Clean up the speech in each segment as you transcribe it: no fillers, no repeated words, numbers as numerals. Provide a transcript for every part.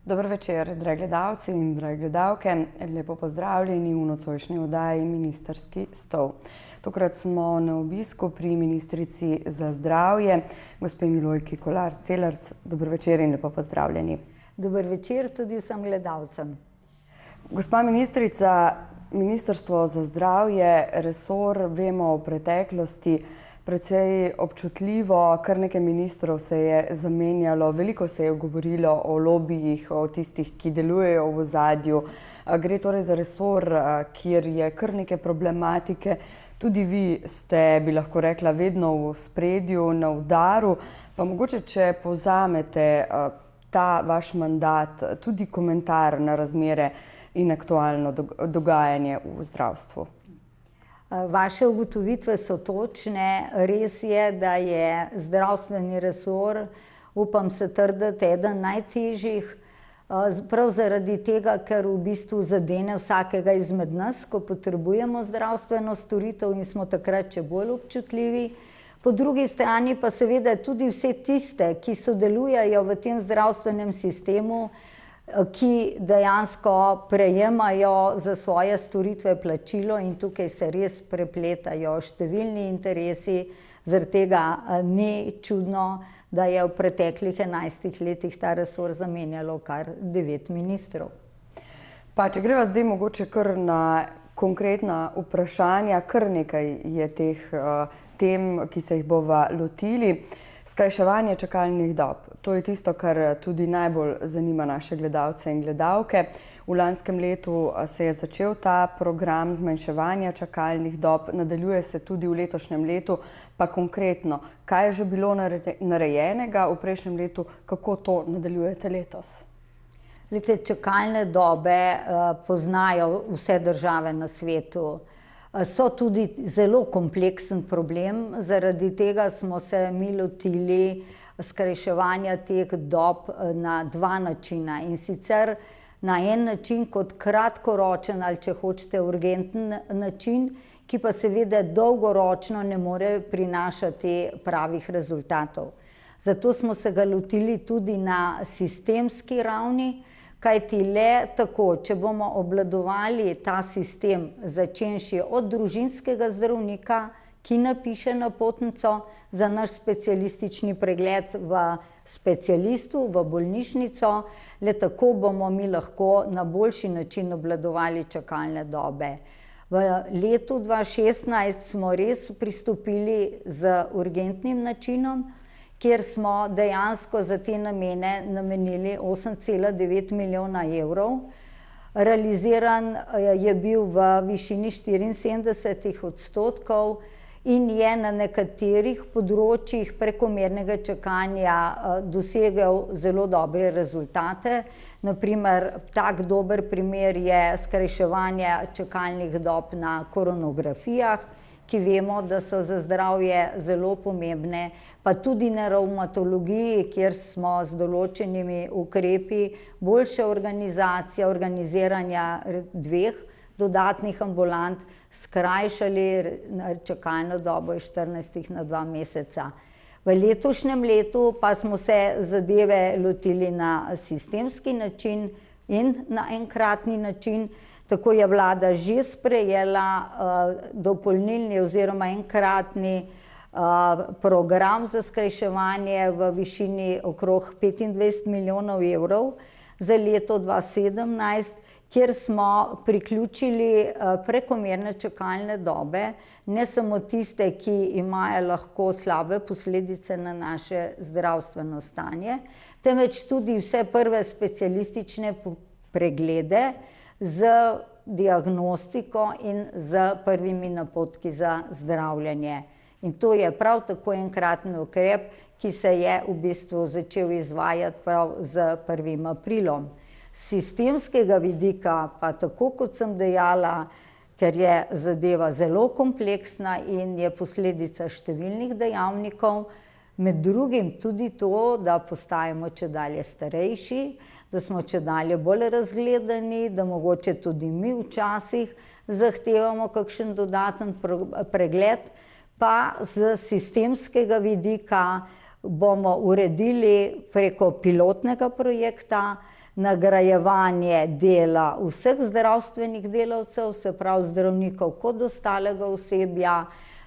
Dober večer, dragi gledalci in drage gledalke. Lepo pozdravljeni v nocojšnji oddaji Ministrski stol. Tokrat smo na obisku pri ministrici za zdravje, gospe Milojki Kolar Celarc. Dober večer in lepo pozdravljeni. Dober večer tudi vsem gledalcem. Gospa ministrica, Ministrstvo za zdravje, resor, vemo v preteklosti, precej občutljivo, kar nekaj ministrov se je zamenjalo, veliko se je govorilo o lobijih, o tistih, ki delujejo v ozadju. Gre torej za resor, kjer je kar nekaj problematike. Tudi vi ste, bi lahko rekla, vedno v spredju, na udaru. Pa mogoče, če povzamete ta vaš mandat, tudi komentar na razmere in aktualno dogajanje v zdravstvu. Vaše ugotovitve so točne. Res je, da je zdravstveni resor, upam se trditi, eden najtežjih, prav zaradi tega, ker v bistvu zadene vsakega izmed nas, ko potrebujemo zdravstveno storitev in smo takrat še bolj občutljivi. Po drugi strani pa seveda tudi vse tiste, ki sodelujejo v tem zdravstvenem sistemu, ki dejansko prejemajo za svoje storitve plačilo, in tukaj se res prepletajo številni interesi. Zaradi tega ni čudno, da je v preteklih 11 letih ta resor zamenjalo kar 9 ministrov. Pa če greva zdaj mogoče kar na konkretna vprašanja, kar nekaj je teh tem, ki se jih bova lotili. Skrajševanje čakalnih dob. To je tisto, kar tudi najbolj zanima naše gledalce in gledalke. V lanskem letu se je začel ta program zmanjševanja čakalnih dob, nadaljuje se tudi v letošnjem letu, pa konkretno, kaj je že bilo narejenega v prejšnjem letu, kako to nadaljujete letos? Čakalne dobe poznajo vse države na svetu. So tudi zelo kompleksen problem, zaradi tega smo se mi lotili skrajševanja teh dob na dva načina. In sicer na en način kot kratkoročen ali, če hočete, urgenten način, ki pa seveda dolgoročno ne more prinašati pravih rezultatov. Zato smo se ga lotili tudi na sistemski ravni, kajti le tako, če bomo obvladovali ta sistem, začenši od družinskega zdravnika, ki napiše napotnico za naš specialistični pregled v specialistu, v bolnišnico, le tako bomo mi lahko na boljši način obvladovali čakalne dobe. V letu 2016 smo res pristopili z urgentnim načinom, kjer smo dejansko za te namene namenili 8,9 milijona evrov. Realiziran je bil v višini 74% in je na nekaterih področjih prekomernega čakanja dosegel zelo dobre rezultate. Na primer, tak dober primer je skrajševanje čakalnih dob na koronografijah, ki vemo, da so za zdravje zelo pomembne, pa tudi na revmatologiji, kjer smo z določenimi ukrepi boljše organizacije, organiziranja 2 dodatnih ambulant skrajšali čakalno dobo iz 14 na 2 meseca. V letošnjem letu pa smo se zadeve lotili na sistemski način in na enkratni način. Tako je vlada že sprejela dopolnilni oziroma enkratni program za skrajševanje v višini okrog 25 milijonov evrov za leto 2017, kjer smo priključili prekomerne čakalne dobe, ne samo tiste, ki imajo lahko slabe posledice na naše zdravstveno stanje, temveč tudi vse prve specialistične preglede z diagnostiko in z prvimi napotki za zdravljenje. In to je prav tako enkraten ukrep, ki se je v bistvu začel izvajati prav z 1. aprilom. Z sistemskega vidika pa tako, kot sem dejala, ker je zadeva zelo kompleksna in je posledica številnih dejavnikov, med drugim tudi to, da postajamo čedalje starejši, da smo čedalje bolj razgledani, da mogoče tudi mi včasih zahtevamo kakšen dodaten pregled, pa z sistemskega vidika bomo uredili preko pilotnega projekta nagrajevanje dela vseh zdravstvenih delavcev, se pravi zdravnikov kot ostalega osebja,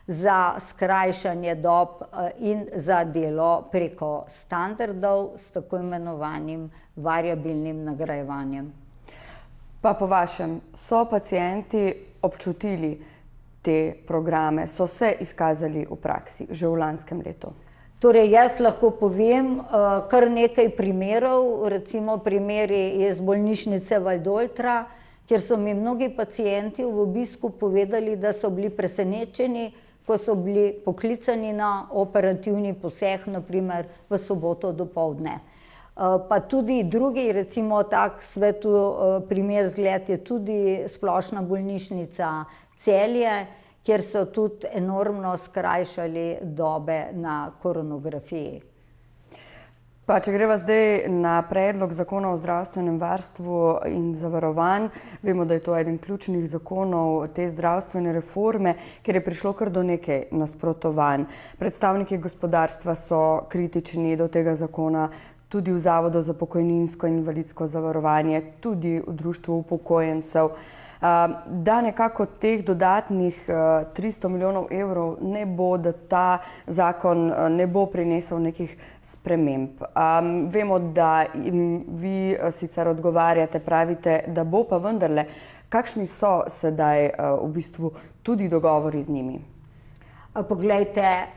za skrajšanje dob in za delo preko standardov s tako imenovanim variabilnim nagrajevanjem. Pa po vašem, so pacienti občutili te programe, so se izkazali v praksi že v lanskem letu? Torej, jaz lahko povem kar nekaj primerov, recimo primeri iz bolnišnice Valdoltra, kjer so mi mnogi pacienti v obisku povedali, da so bili presenečeni, ko so bili poklicani na operativni poseg, naprimer v soboto dopoldne. Pa tudi drugi, recimo tak primer zgled je tudi Splošna bolnišnica Celje, kjer so tudi enormno skrajšali dobe na koronografiji. Pa če greva zdaj na predlog zakona o zdravstvenem varstvu in zavarovanj, vemo, da je to eden ključnih zakonov te zdravstvene reforme, kjer je prišlo kar do nekaj nasprotovanj. Predstavniki gospodarstva so kritični do tega zakona, tudi v Zavodu za pokojninsko in invalidsko zavarovanje, tudi v Društvu upokojencev. Da nekako teh dodatnih 300 milijonov evrov ne bo, da ta zakon ne bo prinesel nekih sprememb. Vemo, da vi sicer odgovarjate, pravite, da bo, pa vendarle, kakšni so sedaj v bistvu tudi dogovori z njimi? Poglejte,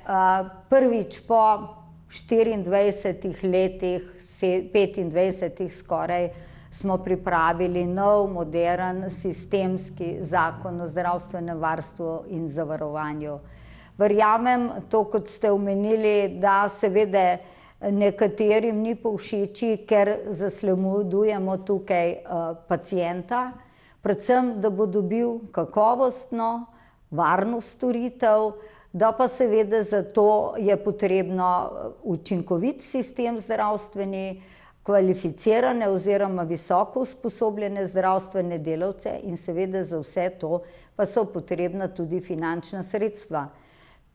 prvič po 24 letih, 25 skoraj, smo pripravili nov, modern, sistemski zakon o zdravstvenem varstvu in zavarovanju. Verjamem, to kot ste omenili, da seveda nekaterim ni povšeči, ker zasledujemo tukaj pacienta, predvsem, da bo dobil kakovostno, varno storitev, da pa seveda zato je potrebno učinkovit sistem zdravstveni, kvalificirane oziroma visoko usposobljene zdravstvene delavce in seveda za vse to pa so potrebna tudi finančna sredstva.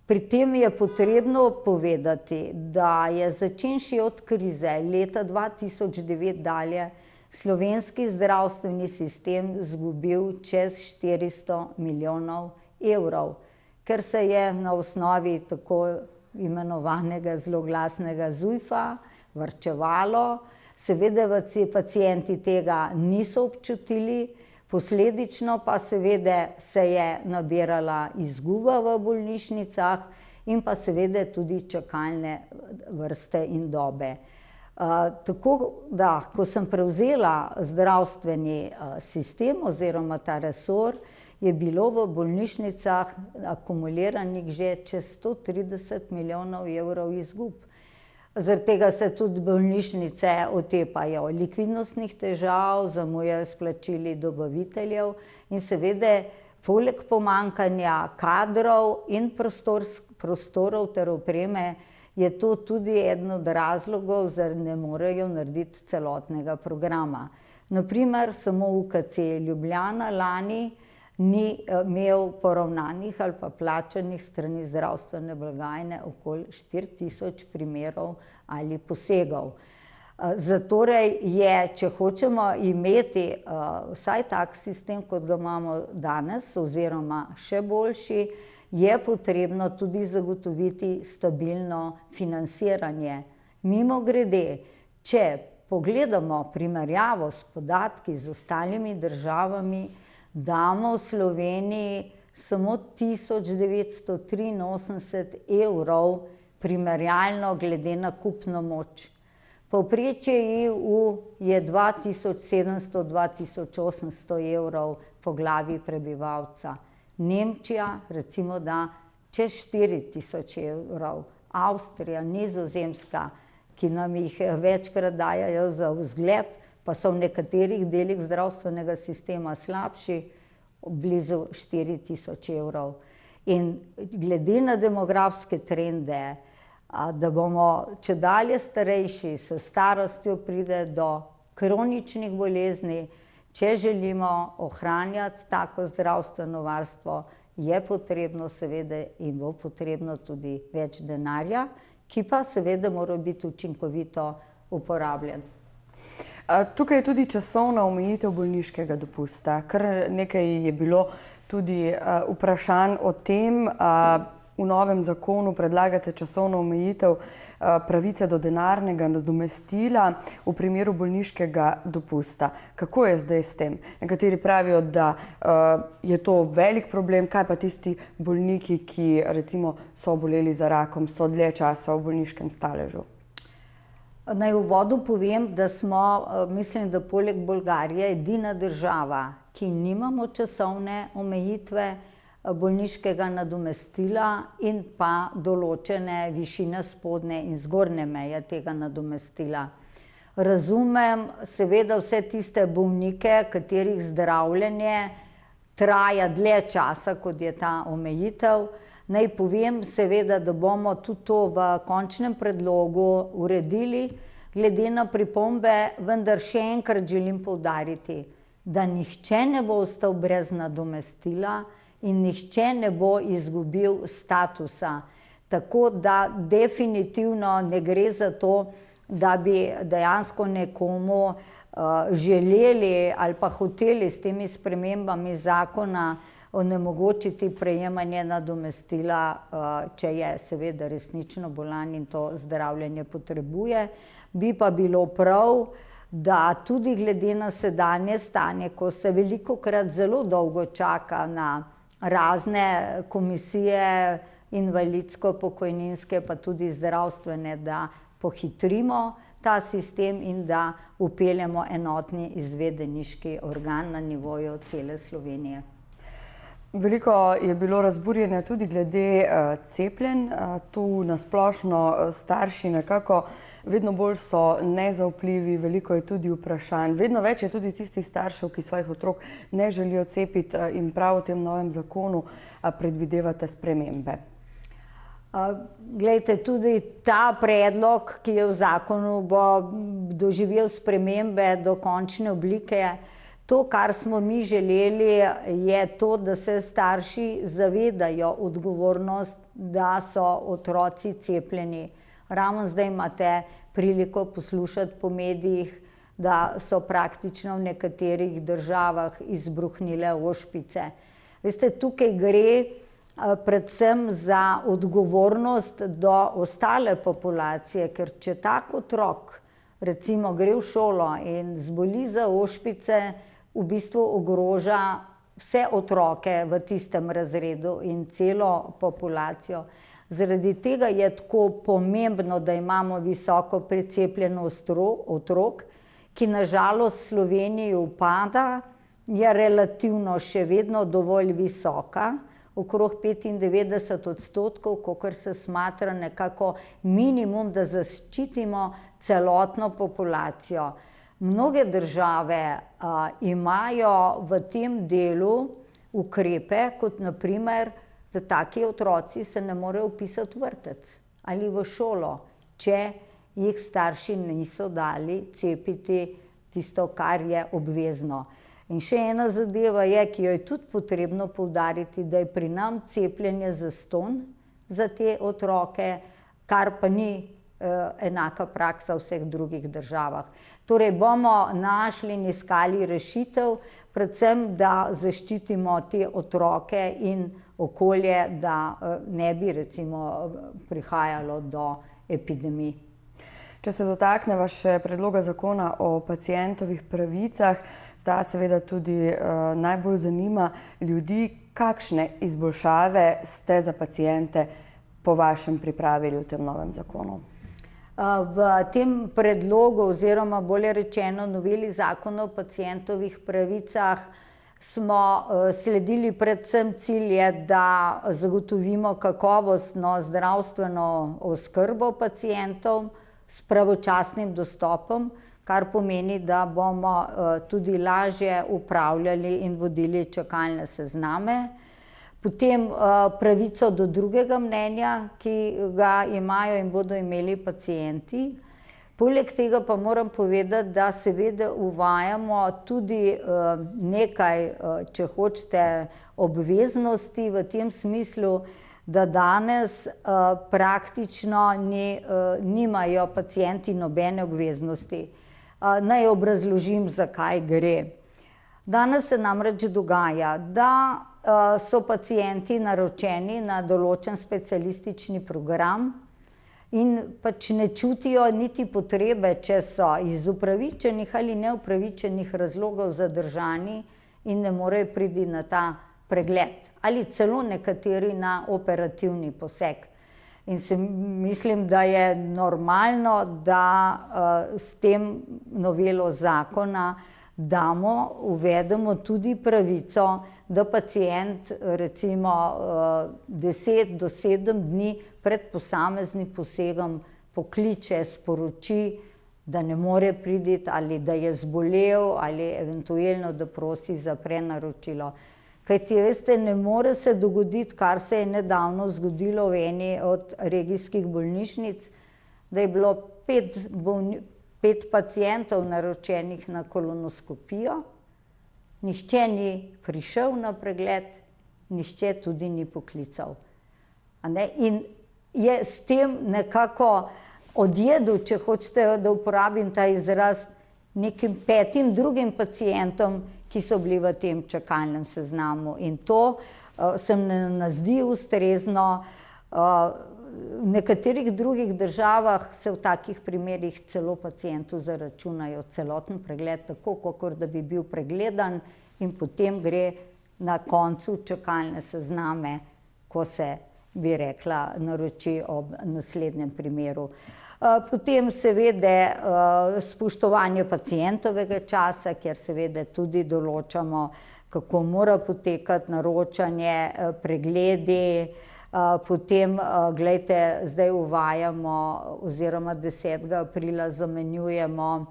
Pri tem je potrebno povedati, da je začenši od krize leta 2009 dalje slovenski zdravstveni sistem izgubil čez 400 milijonov evrov, ker se je na osnovi tako imenovanega zloglasnega ZUJF-a varčevalo. Seveda pacienti tega niso občutili, posledično pa seveda se je nabirala izguba v bolnišnicah in pa seveda tudi čakalne vrste in dobe. Tako da, ko sem prevzela zdravstveni sistem oziroma ta resor, je bilo v bolnišnicah akumuliranih že čez 130 milijonov evrov izgub. Zaradi tega se tudi bolnišnice otepajo likvidnostnih težav, zamujajo s plačili dobaviteljev in seveda poleg pomanjkanja kadrov in prostorov ter opreme je to tudi eden od razlogov, da ne morejo narediti celotnega programa. Naprimer, samo UKC Ljubljana lani ni imel poravnanih ali pa plačanih strani zdravstvene blagajne okoli 4000 primerov ali posegov. Zatorej je, če hočemo imeti vsaj tak sistem, kot ga imamo danes, oziroma še boljši, je potrebno tudi zagotoviti stabilno financiranje. Mimogrede, če pogledamo primerjavo s podatki z ostalimi državami, damo v Sloveniji samo 1983 evrov primerjalno glede na kupno moč. Povprečje EU je 2700–2800 evrov po glavi prebivalca. Nemčija recimo da čez 4000 evrov. Avstrija, Nizozemska, ki nam jih večkrat dajajo za vzgled, pa so v nekaterih delih zdravstvenega sistema slabši, blizu 4000 evrov. In glede na demografske trende, da bomo čedalje starejši, s starostjo pride do kroničnih bolezni, če želimo ohranjati tako zdravstveno varstvo, je potrebno seveda in bo potrebno tudi več denarja, ki pa seveda mora biti učinkovito uporabljen. Tukaj je tudi časovna omejitev bolniškega dopusta. Kar nekaj je bilo tudi vprašanj o tem. V novem zakonu predlagate časovno omejitev pravice do denarnega nadomestila v primeru bolniškega dopusta. Kako je zdaj s tem? Nekateri pravijo, da je to velik problem, kaj pa tisti bolniki, ki recimo so oboleli za rakom, so dlje časa v bolniškem staležu? Naj v uvodu povem, da smo, mislim, da poleg Bolgarije edina država, ki nimamo časovne omejitve bolniškega nadomestila in pa določene višine spodnje in zgornje meje tega nadomestila. Razumem seveda vse tiste bolnike, katerih zdravljenje traja dlje časa, kot je ta omejitev. Naj povem seveda, da bomo tudi to v končnem predlogu uredili, glede na pripombe, vendar še enkrat želim poudariti, da nihče ne bo ostal brez nadomestila in nihče ne bo izgubil statusa. Tako da definitivno ne gre za to, da bi dejansko nekomu želeli ali pa hoteli s temi spremembami zakona onemogočiti prejemanje nadomestila, če je seveda resnično bolan in to zdravljenje potrebuje. Bi pa bilo prav, da tudi glede na sedanje stanje, ko se velikokrat zelo dolgo čaka na razne komisije, invalidsko-pokojninske, pa tudi zdravstvene, da pohitrimo ta sistem in da vpeljemo enotni izvedeniški organ na nivoju cele Slovenije. Veliko je bilo razburjenja tudi glede cepljenj. Tu na splošno starši nekako vedno bolj so nezaupljivi, veliko je tudi vprašanj. Vedno več je tudi tistih staršev, ki svojih otrok ne želijo cepiti in prav v tem novem zakonu predvidevate spremembe. Glejte, tudi ta predlog, ki je v zakonu, bo doživel spremembe do končne oblike. To, kar smo mi želeli, je to, da se starši zavedajo odgovornost, da so otroci cepljeni. Ravno zdaj imate priliko poslušati po medijih, da so praktično v nekaterih državah izbruhnile ošpice. Veste, tukaj gre predvsem za odgovornost do ostale populacije, ker če tak otrok recimo gre v šolo in zboli za ošpice, v bistvu ogroža vse otroke v tistem razredu in celo populacijo. Zaradi tega je tako pomembno, da imamo visoko precepljenost otrok, ki na žalost v Sloveniji upada, je relativno še vedno dovolj visoka, okrog 95%, kakor se smatra nekako minimum, da zaščitimo celotno populacijo. Mnoge države imajo v tem delu ukrepe, kot na primer, da taki otroci se ne morejo vpisati v vrtec ali v šolo, če jih starši niso dali cepiti tisto, kar je obvezno. In še ena zadeva je, ki jo je tudi potrebno poudariti, da je pri nam cepljenje zastonj za te otroke, kar pa ni enaka praksa v vseh drugih državah. Torej bomo našli in iskali rešitev, predvsem, da zaščitimo te otroke in okolje, da ne bi recimo prihajalo do epidemij. Če se dotakneva še predloga zakona o pacientovih pravicah, ta seveda tudi najbolj zanima ljudi, kakšne izboljšave ste za paciente po vašem pripravili v tem novem zakonu? V tem predlogu oziroma bolje rečeno noveli zakona o pacientovih pravicah smo sledili predvsem cilje, da zagotovimo kakovostno zdravstveno oskrbo pacientov s pravočasnim dostopom, kar pomeni, da bomo tudi lažje upravljali in vodili čakalne sezname. Potem pravico do drugega mnenja, ki ga imajo in bodo imeli pacienti. Poleg tega pa moram povedati, da seveda uvajamo tudi nekaj, če hočete, obveznosti v tem smislu, da danes praktično nimajo pacienti nobene obveznosti. Naj obrazložim, zakaj gre. Danes se namreč dogaja, da so pacienti naročeni na določen specialistični program in pač ne čutijo niti potrebe, če so iz upravičenih ali neupravičenih razlogov zadržani in ne morejo priti na ta pregled ali celo nekateri na operativni poseg. In mislim, da je normalno, da s tem novelo zakona uvedemo tudi pravico, da pacient recimo 10 do 7 dni pred posameznim posegom pokliče, sporoči, da ne more priti ali da je zbolel ali eventualno, da prosi za prenaročilo. Kajti, veste, ne more se dogoditi, kar se je nedavno zgodilo v eni od regijskih bolnišnic, da je bilo 5 pacientov naročenih na kolonoskopijo, nihče ni prišel na pregled, nihče tudi ni poklical. In je s tem nekako odjedel, če hočete, da uporabim ta izraz, nekim 5 drugim pacientom, ki so bili v tem čakalnem seznamu. In to se ne zdi ustrezno. V nekaterih drugih državah se v takih primerih celo pacientu zaračunajo celoten pregled, tako kakor da bi bil pregledan in potem gre na koncu čakalne sezname, ko se, bi rekla, naroči ob naslednjem primeru. Potem seveda spoštovanje pacientovega časa, kjer seveda tudi določamo, kako mora potekati naročanje, pregledi. Potem, glejte, zdaj uvajamo oziroma 10. aprila zamenjujemo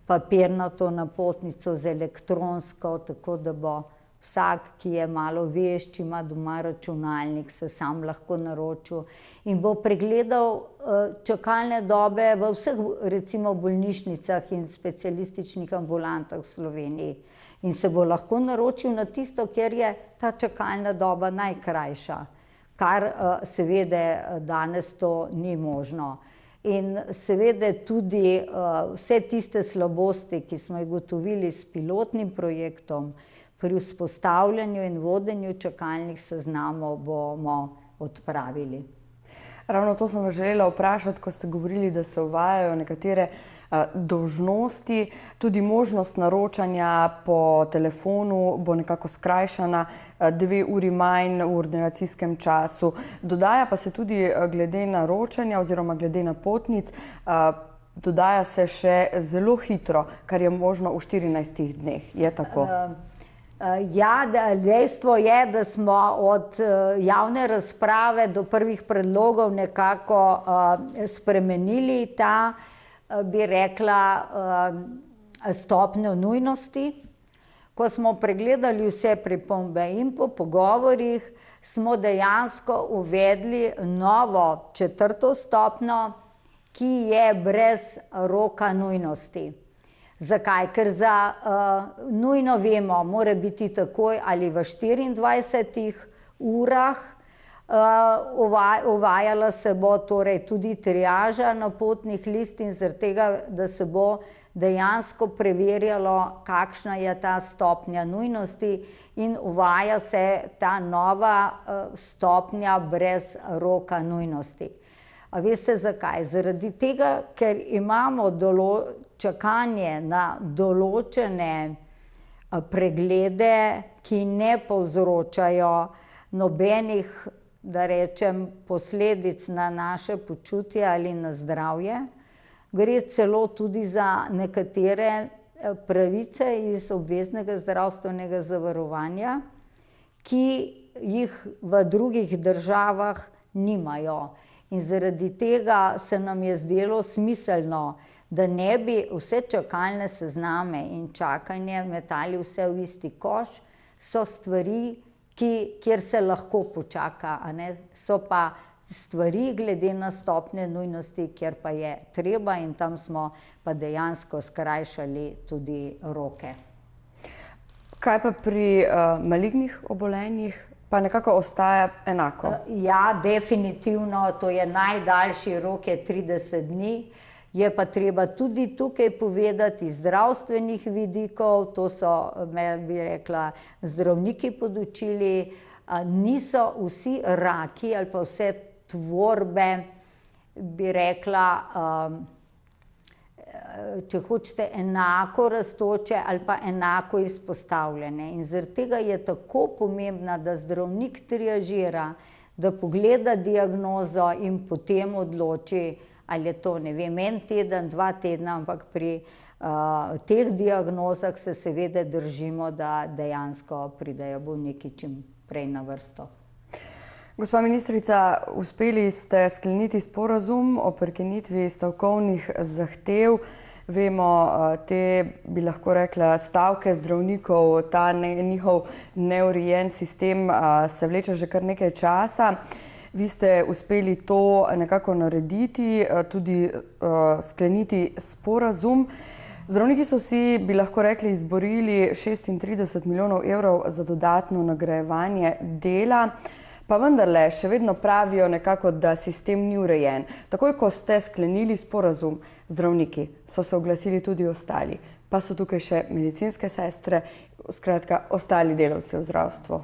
papirnato napotnico z elektronsko, tako da bo vsak, ki je malo vešč, ima doma računalnik, se sam lahko naročil in bo pregledal čakalne dobe v vseh recimo bolnišnicah in specialističnih ambulantah v Sloveniji. In se bo lahko naročil na tisto, kjer je ta čakalna doba najkrajša, kar seveda danes to ni možno. In seveda tudi vse tiste slabosti, ki smo jih ugotovili s pilotnim projektom, pri vzpostavljanju in vodenju čakalnih seznamov bomo odpravili. Ravno to sem vas želela vprašati, ko ste govorili, da se uvajajo nekatere dolžnosti, tudi možnost naročanja po telefonu bo nekako skrajšana, 2 uri manj v ordinacijskem času. Dodaja pa se tudi glede naročanja oziroma glede napotnic, dodaja se še zelo hitro, kar je možno v 14 dneh. Je tako? Ja, dejstvo je, da smo od javne razprave do prvih predlogov nekako spremenili ta, bi rekla, stopnjo nujnosti. Ko smo pregledali vse pripombe in po pogovorih, smo dejansko uvedli novo 4. stopnjo, ki je brez roka nujnosti. Zakaj? Ker za nujno vemo, mora biti takoj ali v 24 urah, uvajala se bo torej tudi triaža napotnih listin, zaradi tega, da se bo dejansko preverjalo, kakšna je ta stopnja nujnosti in uvaja se ta nova stopnja brez roka nujnosti. A veste zakaj? Zaradi tega, ker imamo čakanje na določene preglede, ki ne povzročajo nobenih, da rečem, posledic na naše počutje ali na zdravje. Gre celo tudi za nekatere pravice iz obveznega zdravstvenega zavarovanja, ki jih v drugih državah nimajo. In zaradi tega se nam je zdelo smiselno, da ne bi vse čakalne sezname in čakanje metali vse v isti koš, so stvari, kjer se lahko počaka, a ne? So pa stvari glede na stopnje nujnosti, kjer pa je treba in tam smo pa dejansko skrajšali tudi roke. Kaj pa pri malignih obolenjih? Pa nekako ostaja enako? Ja, definitivno, to je najdaljši rok je 30 dni Je pa treba tudi tukaj povedati iz zdravstvenih vidikov, to so, me bi rekla, zdravniki podučili, niso vsi raki ali pa vse tvorbe, bi rekla, če hočete, enako rastoče ali pa enako izpostavljene. In zaradi tega je tako pomembno, da zdravnik triažira, da pogleda diagnozo in potem odloči, ali je to, ne vem, 1 teden, 2 tedna, ampak pri teh diagnozah se seveda držimo, da dejansko pridejo bolniki čim prej na vrsto. Gospa ministrica, uspeli ste skleniti sporazum o prekinitvi stavkovnih zahtev. Vemo, te, bi lahko rekla, stavke zdravnikov, ta njihov neurejen sistem se vleče že kar nekaj časa. Vi ste uspeli to nekako narediti, tudi skleniti sporazum. Zdravniki so si, bi lahko rekli, izborili 36 milijonov evrov za dodatno nagrajevanje dela. Pa vendarle, še vedno pravijo nekako, da sistem ni urejen. Takoj, ko ste sklenili sporazum zdravniki, so se oglasili tudi ostali. Pa so tukaj še medicinske sestre, skratka, ostali delavci v zdravstvu.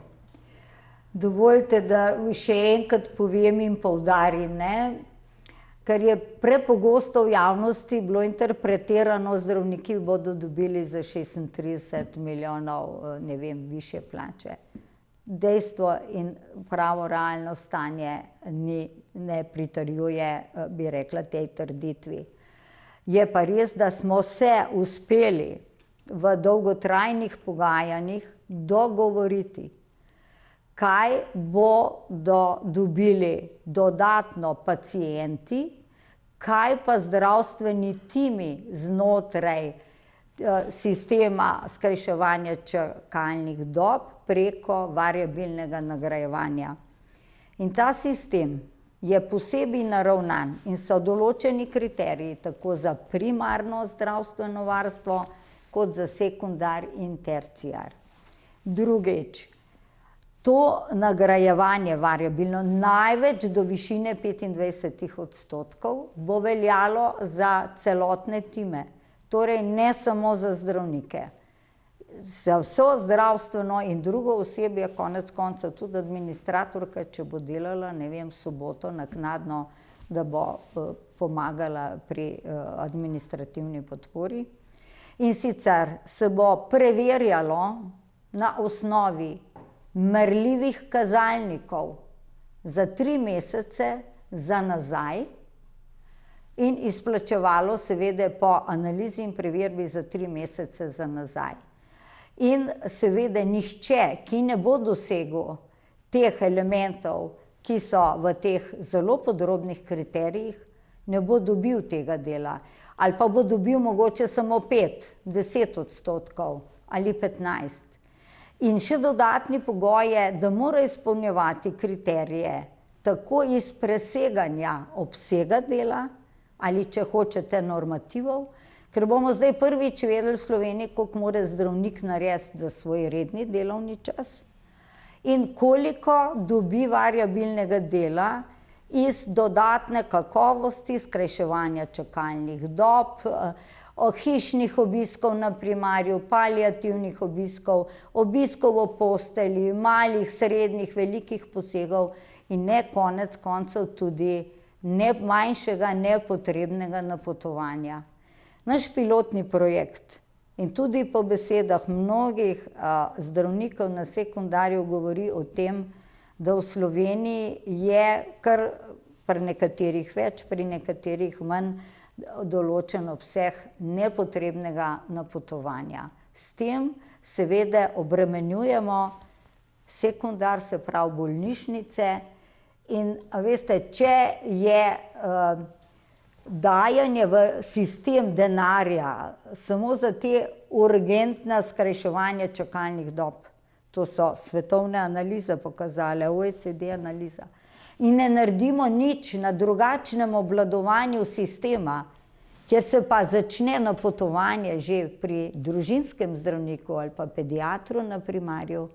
Dovolite, da še enkrat povem in poudarim, ker je prepogosto v javnosti bilo interpretirano, zdravniki bodo dobili za 36 milijonov, ne vem, višje plače. Dejstvo in pravo realno stanje ne pritrjuje, bi rekla, tej trditvi. Je pa res, da smo se uspeli v dolgotrajnih pogajanjih dogovoriti, kaj bodo dobili dodatno pacienti, kaj pa zdravstveni timi znotraj sistema skrajševanja čakalnih dob preko variabilnega nagrajevanja. In ta sistem je posebej naravnan in so določeni kriteriji tako za primarno zdravstveno varstvo kot za sekundar in terciar. Drugič, to nagrajevanje variabilno največ do višine 25% bo veljalo za celotne time, torej ne samo za zdravnike. Za vso zdravstveno in drugo osebje, konec konca tudi administratorka, če bo delala, ne vem, soboto naknadno, da bo pomagala pri administrativni podpori. In sicer se bo preverjalo na osnovi merljivih kazalnikov za 3 mesece za nazaj in izplačevalo seveda po analizi in preverbi za 3 mesece za nazaj. In seveda nihče, ki ne bo dosegel teh elementov, ki so v teh zelo podrobnih kriterijih, ne bo dobil tega dela. Ali pa bo dobil mogoče samo 5, 10% ali 15%. In še dodatni pogoj je, da mora izpolnjevati kriterije tako iz preseganja obsega dela ali, če hočete, normativov, ker bomo zdaj prvič vedeli v Sloveniji, koliko mora zdravnik narediti za svoj redni delovni čas in koliko dobi variabilnega dela iz dodatne kakovosti, skrajševanja čakalnih dob, hišnih obiskov na primarju, paliativnih obiskov, obiskov v postelji, malih, srednjih, velikih posegov in ne konec koncev tudi manjšega nepotrebnega napotovanja. Naš pilotni projekt in tudi po besedah mnogih zdravnikov na sekundarju govori o tem, da v Sloveniji je kar pri nekaterih več, pri nekaterih manj določen obseg nepotrebnega napotovanja. S tem seveda obremenjujemo sekundar, se pravi bolnišnice, in veste, če je dajanje v sistem denarja samo za te urgentna skrajševanja čakalnih dob, to so svetovne analize pokazale, OECD analiza, in ne naredimo nič na drugačnem obvladovanju sistema, kjer se pa začne napotovanje že pri družinskem zdravniku ali pa pediatru na primarju,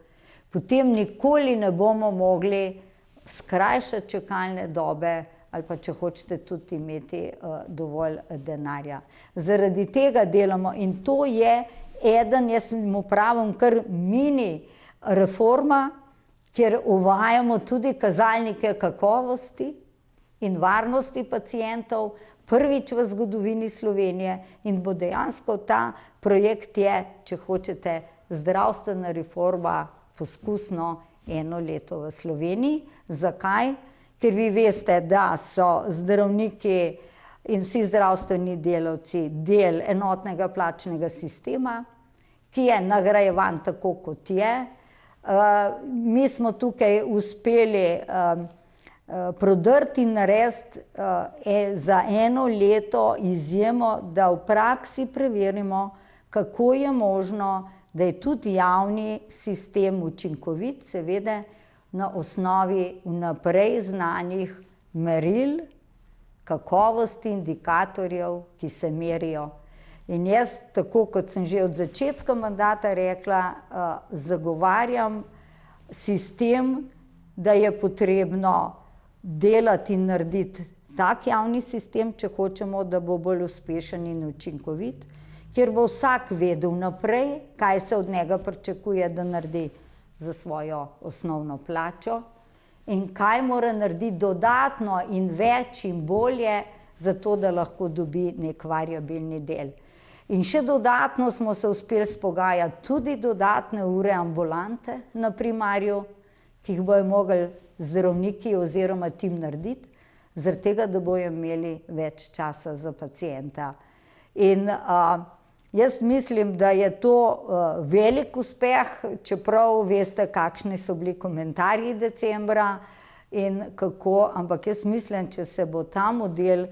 potem nikoli ne bomo mogli skrajšati čakalne dobe ali pa če hočete tudi imeti dovolj denarja. Zaradi tega delamo in to je eden, jaz mu pravim, kar mini reforma, kjer uvajamo tudi kazalnike kakovosti in varnosti pacientov, prvič v zgodovini Slovenije in bo dejansko ta projekt je, če hočete, zdravstvena reforma poskusno 1 leto v Sloveniji. Zakaj? Ker vi veste, da so zdravniki in vsi zdravstveni delavci del enotnega plačnega sistema, ki je nagrajevan tako, kot je. Mi smo tukaj uspeli prodrti in narediti za 1 leto izjemo, da v praksi preverimo, kako je možno, da je tudi javni sistem učinkovit, seveda na osnovi vnaprej znanih meril, kakovosti indikatorjev, ki se merijo. In jaz, tako kot sem že od začetka mandata rekla, zagovarjam sistem, da je potrebno delati in narediti tak javni sistem, če hočemo, da bo bolj uspešen in učinkovit, kjer bo vsak vedel naprej, kaj se od njega pričakuje, da naredi za svojo osnovno plačo in kaj mora narediti dodatno in več in bolje, zato da lahko dobi nek variabilni del. In še dodatno smo se uspeli spogajati tudi dodatne ure ambulante na primarju, ki jih bojo mogli zdravniki oziroma tim narediti, zaradi tega, da bojo imeli več časa za pacienta. In jaz mislim, da je to velik uspeh, čeprav veste, kakšni so bili komentarji decembra in kako, ampak jaz mislim, če se bo ta model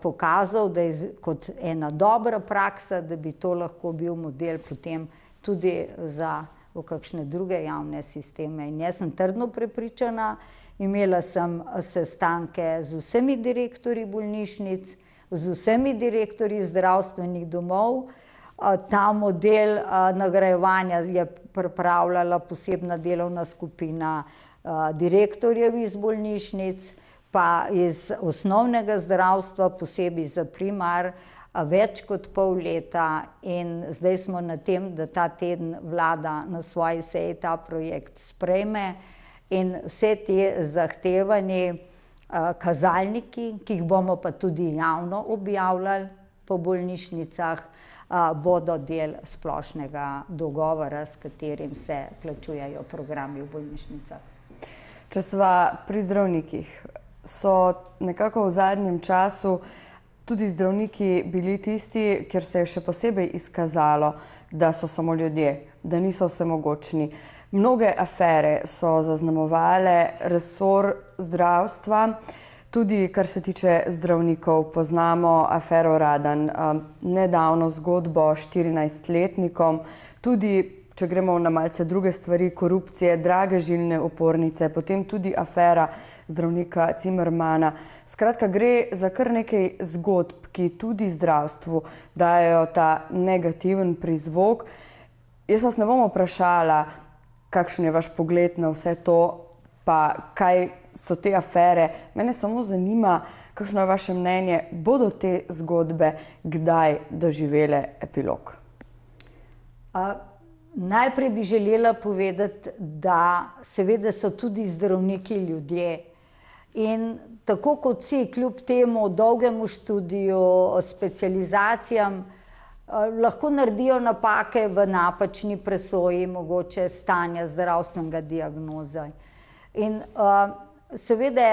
pokazal, da je kot ena dobra praksa, da bi to lahko bil model potem tudi za kakšne druge javne sisteme. In jaz sem trdno prepričana, imela sem sestanke z vsemi direktorji bolnišnic, z vsemi direktorji zdravstvenih domov. Ta model nagrajevanja je pripravljala posebna delovna skupina direktorjev iz bolnišnic, pa iz osnovnega zdravstva, posebej za primar, več kot pol leta in zdaj smo na tem, da ta teden vlada na svoji seji ta projekt sprejme in vse te zahtevani kazalniki, ki jih bomo pa tudi javno objavljali po bolnišnicah, bodo del splošnega dogovora, s katerim se plačujejo programi v bolnišnicah. Če sva pri zdravnikih, so nekako v zadnjem času tudi zdravniki bili tisti, kjer se je še posebej izkazalo, da so samo ljudje, da niso vsemogočni. Mnoge afere so zaznamovale resor zdravstva, tudi kar se tiče zdravnikov. Poznamo afero Radan, nedavno zgodbo 14-letnikom, tudi če gremo na malce druge stvari, korupcije, drage žilne opornice, potem tudi afera zdravnika Cimermana. Skratka, gre za kar nekaj zgodb, ki tudi zdravstvu dajo ta negativen prizvok. Jaz vas ne bom vprašala, kakšen je vaš pogled na vse to, pa kaj so te afere. Mene samo zanima, kakšno je vaše mnenje, bodo te zgodbe kdaj doživele epilog? Najprej bi želela povedati, da seveda so tudi zdravniki ljudje in tako kot vsi, kljub temu dolgemu študiju, specializacijam, lahko naredijo napake v napačni presoji mogoče stanja zdravstvenega diagnoze. In seveda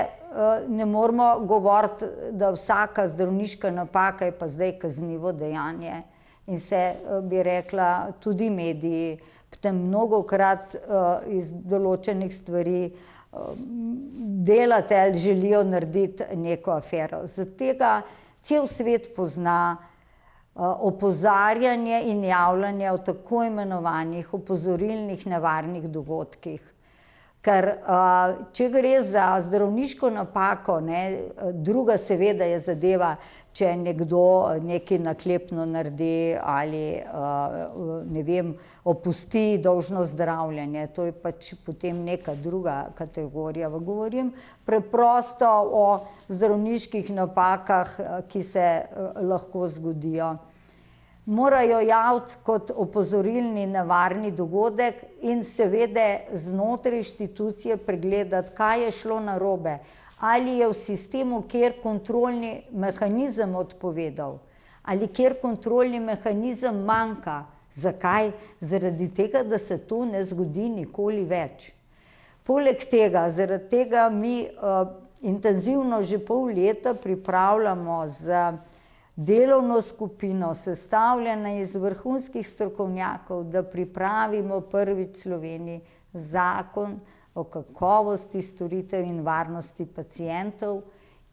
ne moramo govoriti, da vsaka zdravniška napaka je pa zdaj kaznivo dejanje. In se, bi rekla, tudi mediji, potem mnogokrat iz določenih stvari delate ali želijo narediti neko afero. Zaradi tega cel svet pozna opozarjanje in javljanje o tako imenovanih opozorilnih nevarnih dogodkih. Ker če gre za zdravniško napako, druga seveda je zadeva, če nekdo nekaj naklepno naredi ali ne vem, opusti dolžno zdravljenje, to je pač potem neka druga kategorija. Govorim preprosto o zdravniških napakah, ki se lahko zgodijo. Morajo javiti kot opozorilni nevarni dogodek in seveda znotraj inštitucije pregledati, kaj je šlo narobe. Ali je v sistemu kjer kontrolni mehanizem odpovedal, ali kjer kontrolni mehanizem manjka. Zakaj? Zaradi tega, da se to ne zgodi nikoli več. Poleg tega, zaradi tega mi intenzivno že pol leta pripravljamo z delovno skupino, sestavljena iz vrhunskih strokovnjakov, da pripravimo prvič v Sloveniji zakon o kakovosti storitev in varnosti pacientov,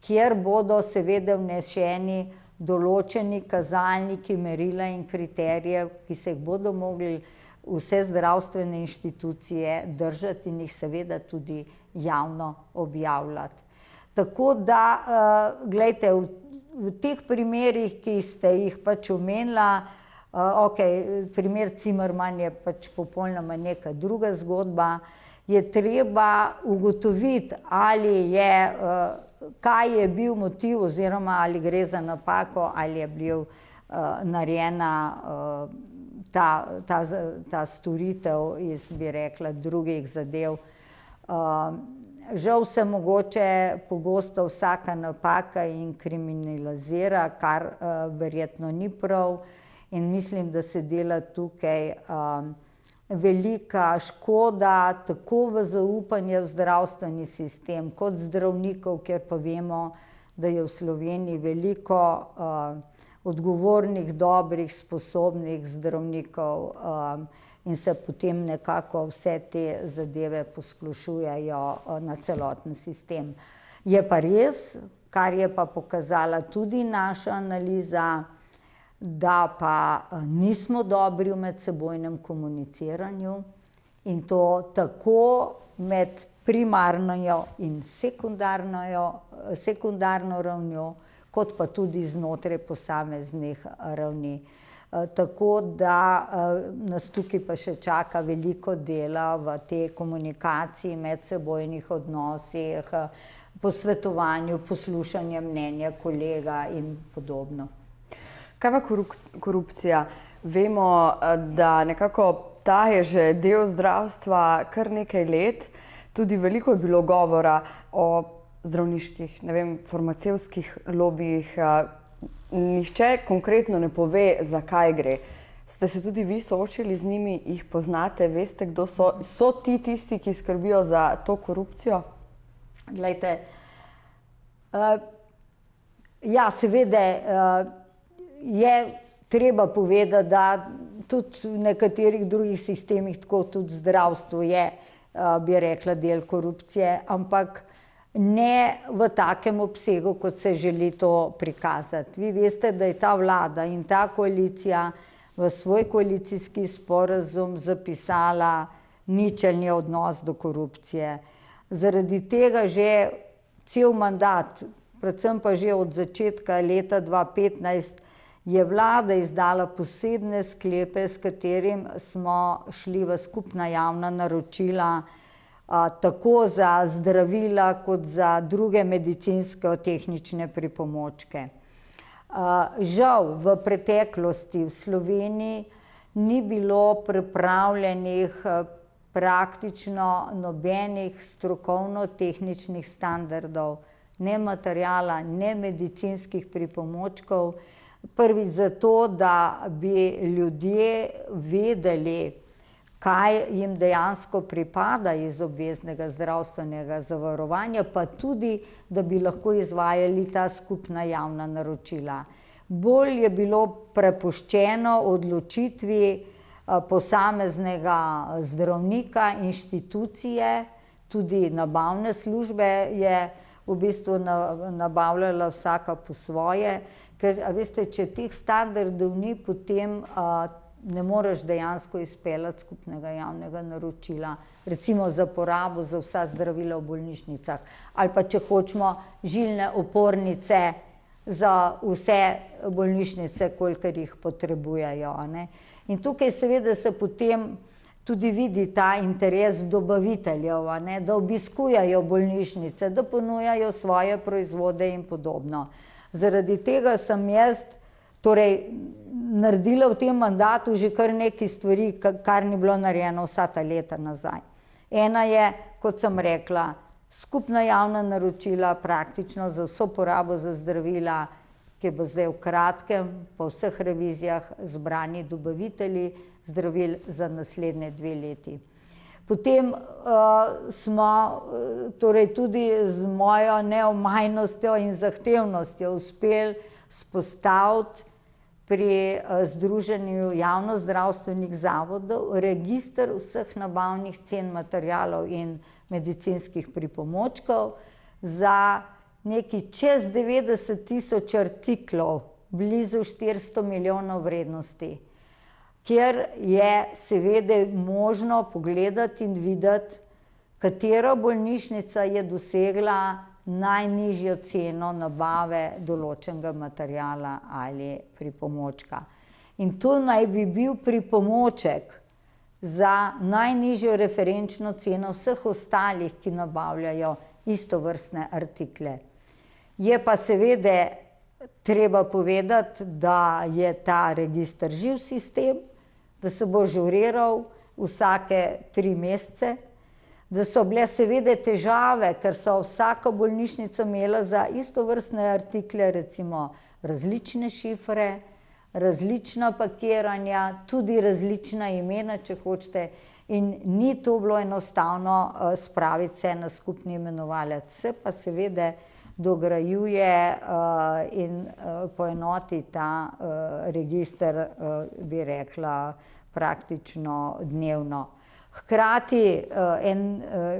kjer bodo seveda vneseni določeni kazalniki, merila in kriterije, ki se jih bodo mogli vse zdravstvene inštitucije držati in jih seveda tudi javno objavljati. Tako da, glejte, v teh primerih, ki ste jih pač omenila, primer Cimerman je pač popolnoma neka druga zgodba, je treba ugotoviti, kaj je bil motiv oziroma ali gre za napako, ali je bil narejena ta storitev iz, bi rekla, drugih zadev. Žal se mogoče pogosto vsaka napaka inkriminalizira, kar verjetno ni prav, in mislim, da se dela tukaj velika škoda tako v zaupanje v zdravstveni sistem kot zdravnikov, ker pa vemo, da je v Sloveniji veliko odgovornih, dobrih, sposobnih zdravnikov in se potem nekako vse te zadeve posplošujejo na celoten sistem. Je pa res, kar je pa pokazala tudi naša analiza, da pa nismo dobri v medsebojnem komuniciranju in to tako med primarno in sekundarno ravnjo, kot pa tudi znotraj posameznih ravni. Tako da nas tukaj pa še čaka veliko dela v tej komunikaciji, medsebojnih odnosih, posvetovanju, poslušanju mnenja kolega in podobno. Kaj pa korupcija? Vemo, da nekako ta je že del zdravstva kar nekaj let. Tudi veliko je bilo govora o zdravniških, ne vem, farmacevtskih lobijih. Nihče konkretno ne pove, za kaj gre. Ste se tudi vi soočili z njimi, jih poznate, veste, kdo so? So ti tisti, ki skrbijo za to korupcijo? Glejte, ja, seveda je treba povedati, da tudi v nekaterih drugih sistemih, tako tudi zdravstvo je, bi rekla, del korupcije, ampak ne v takem obsegu, kot se želi to prikazati. Vi veste, da je ta vlada in ta koalicija v svoj koalicijski sporazum zapisala ničelni odnos do korupcije. Zaradi tega že cel mandat, predvsem pa že od začetka leta 2015, je vlada izdala posebne sklepe, s katerim smo šli v skupna javna naročila, tako za zdravila kot za druge medicinsko-tehnične pripomočke. Žal v preteklosti v Sloveniji ni bilo pripravljenih praktično nobenih strokovno-tehničnih standardov, ne materiala, ne medicinskih pripomočkov. Prvič zato, da bi ljudje vedeli, kaj jim dejansko pripada iz obveznega zdravstvenega zavarovanja, pa tudi, da bi lahko izvajali ta skupna javna naročila. Bolj je bilo prepuščeno odločitvi posameznega zdravnika, inštitucije, tudi nabavne službe je v bistvu nabavljala vsaka po svoje, ker, veste, če teh standardov ni, potem ne moreš dejansko izpeljati skupnega javnega naročila, recimo za porabo za vsa zdravila v bolnišnicah, ali pa če hočemo žilne opornice za vse bolnišnice, kolikor jih potrebujejo, ne. In tukaj seveda se potem tudi vidi ta interes dobaviteljev, ne, da obiskujejo bolnišnice, da ponujajo svoje proizvode in podobno. Zaradi tega sem jaz naredila v tem mandatu že kar nekaj stvari, kar ni bilo narejeno vsa ta leta nazaj. Ena je, kot sem rekla, skupna javna naročila praktično za vso porabo za zdravila, ki bo zdaj v kratkem po vseh revizijah zbrani dobavitelji zdravil za naslednje 2 leti. Potem smo tudi z mojo neomajnostjo in zahtevnostjo uspeli vzpostaviti pri Združenju javnozdravstvenih zavodov register vseh nabavnih cen materialov in medicinskih pripomočkov za nekaj čez 90.000 artiklov, blizu 400 milijonov vrednosti, kjer je seveda možno pogledati in videti, katera bolnišnica je dosegla najnižjo ceno nabave določenega materiala ali pripomočka. In to naj bi bil pripomoček za najnižjo referenčno ceno vseh ostalih, ki nabavljajo istovrstne artikle. Je pa seveda treba povedati, da je ta register živ sistem, da se bo ažuriral vsake 3 mesece, da so bile seveda težave, ker so vsaka bolnišnica imela za istovrstne artikle recimo različne šifre, različna pakiranja, tudi različna imena, če hočete, in ni to bilo enostavno spraviti vse na skupni imenovalec. Se pa seveda dograjuje in poenoti ta register, bi rekla, praktično dnevno. Hkrati en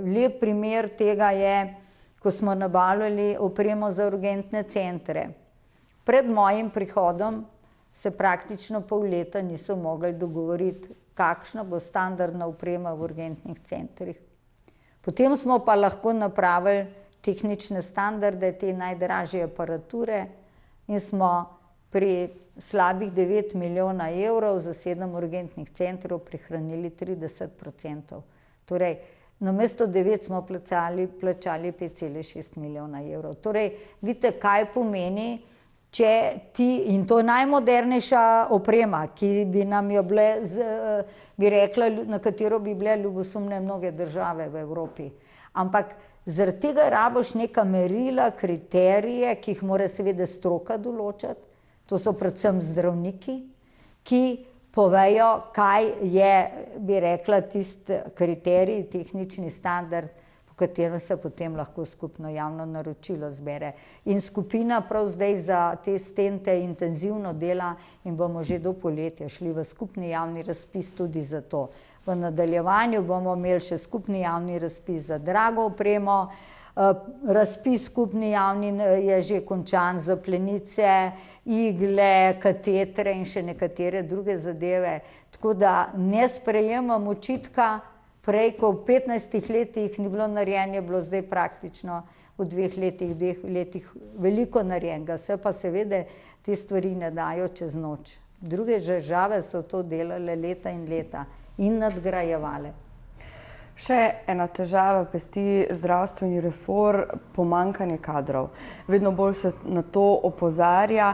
lep primer tega je, ko smo nabavljali opremo za urgentne centre. Pred mojim prihodom se praktično pol leta niso mogli dogovoriti, kakšna bo standardna oprema v urgentnih centrih. Potem smo pa lahko napravili tehnične standarde, te najdražje aparature, in smo pri slabih 9 milijona evrov za 7 urgentnih centrov prihranili 30%. Torej, namesto 9 smo plačali 5,6 milijona evrov. Torej, vidite, kaj pomeni, če ti, in to najmodernejša oprema, ki bi nam jo bile, bi rekla, na katero bi bile ljubosumne mnoge države v Evropi. Ampak zaradi tega rabiš neka merila, kriterije, ki jih mora seveda stroka določati. To so predvsem zdravniki, ki povejo, kaj je, bi rekla, tisti kriterij, tehnični standard, po katerem se potem lahko skupno javno naročilo zbere. In skupina prav zdaj za te stente intenzivno dela in bomo že do poletja šli v skupni javni razpis tudi za to. V nadaljevanju bomo imeli še skupni javni razpis za drago opremo, razpis skupni javni je že končan za plenice, igle, katetre in še nekatere druge zadeve. Tako da ne sprejemam očitka, prej ko v 15 letih ni bilo narejeno, je bilo zdaj praktično v 2 letih veliko narejenega. Se pa seveda te stvari ne dajo čez noč. Druge države so to delale leta in leta in nadgrajevale. Še ena težava pesti zdravstveni reform, pomanjkanje kadrov. Vedno bolj se na to opozarja.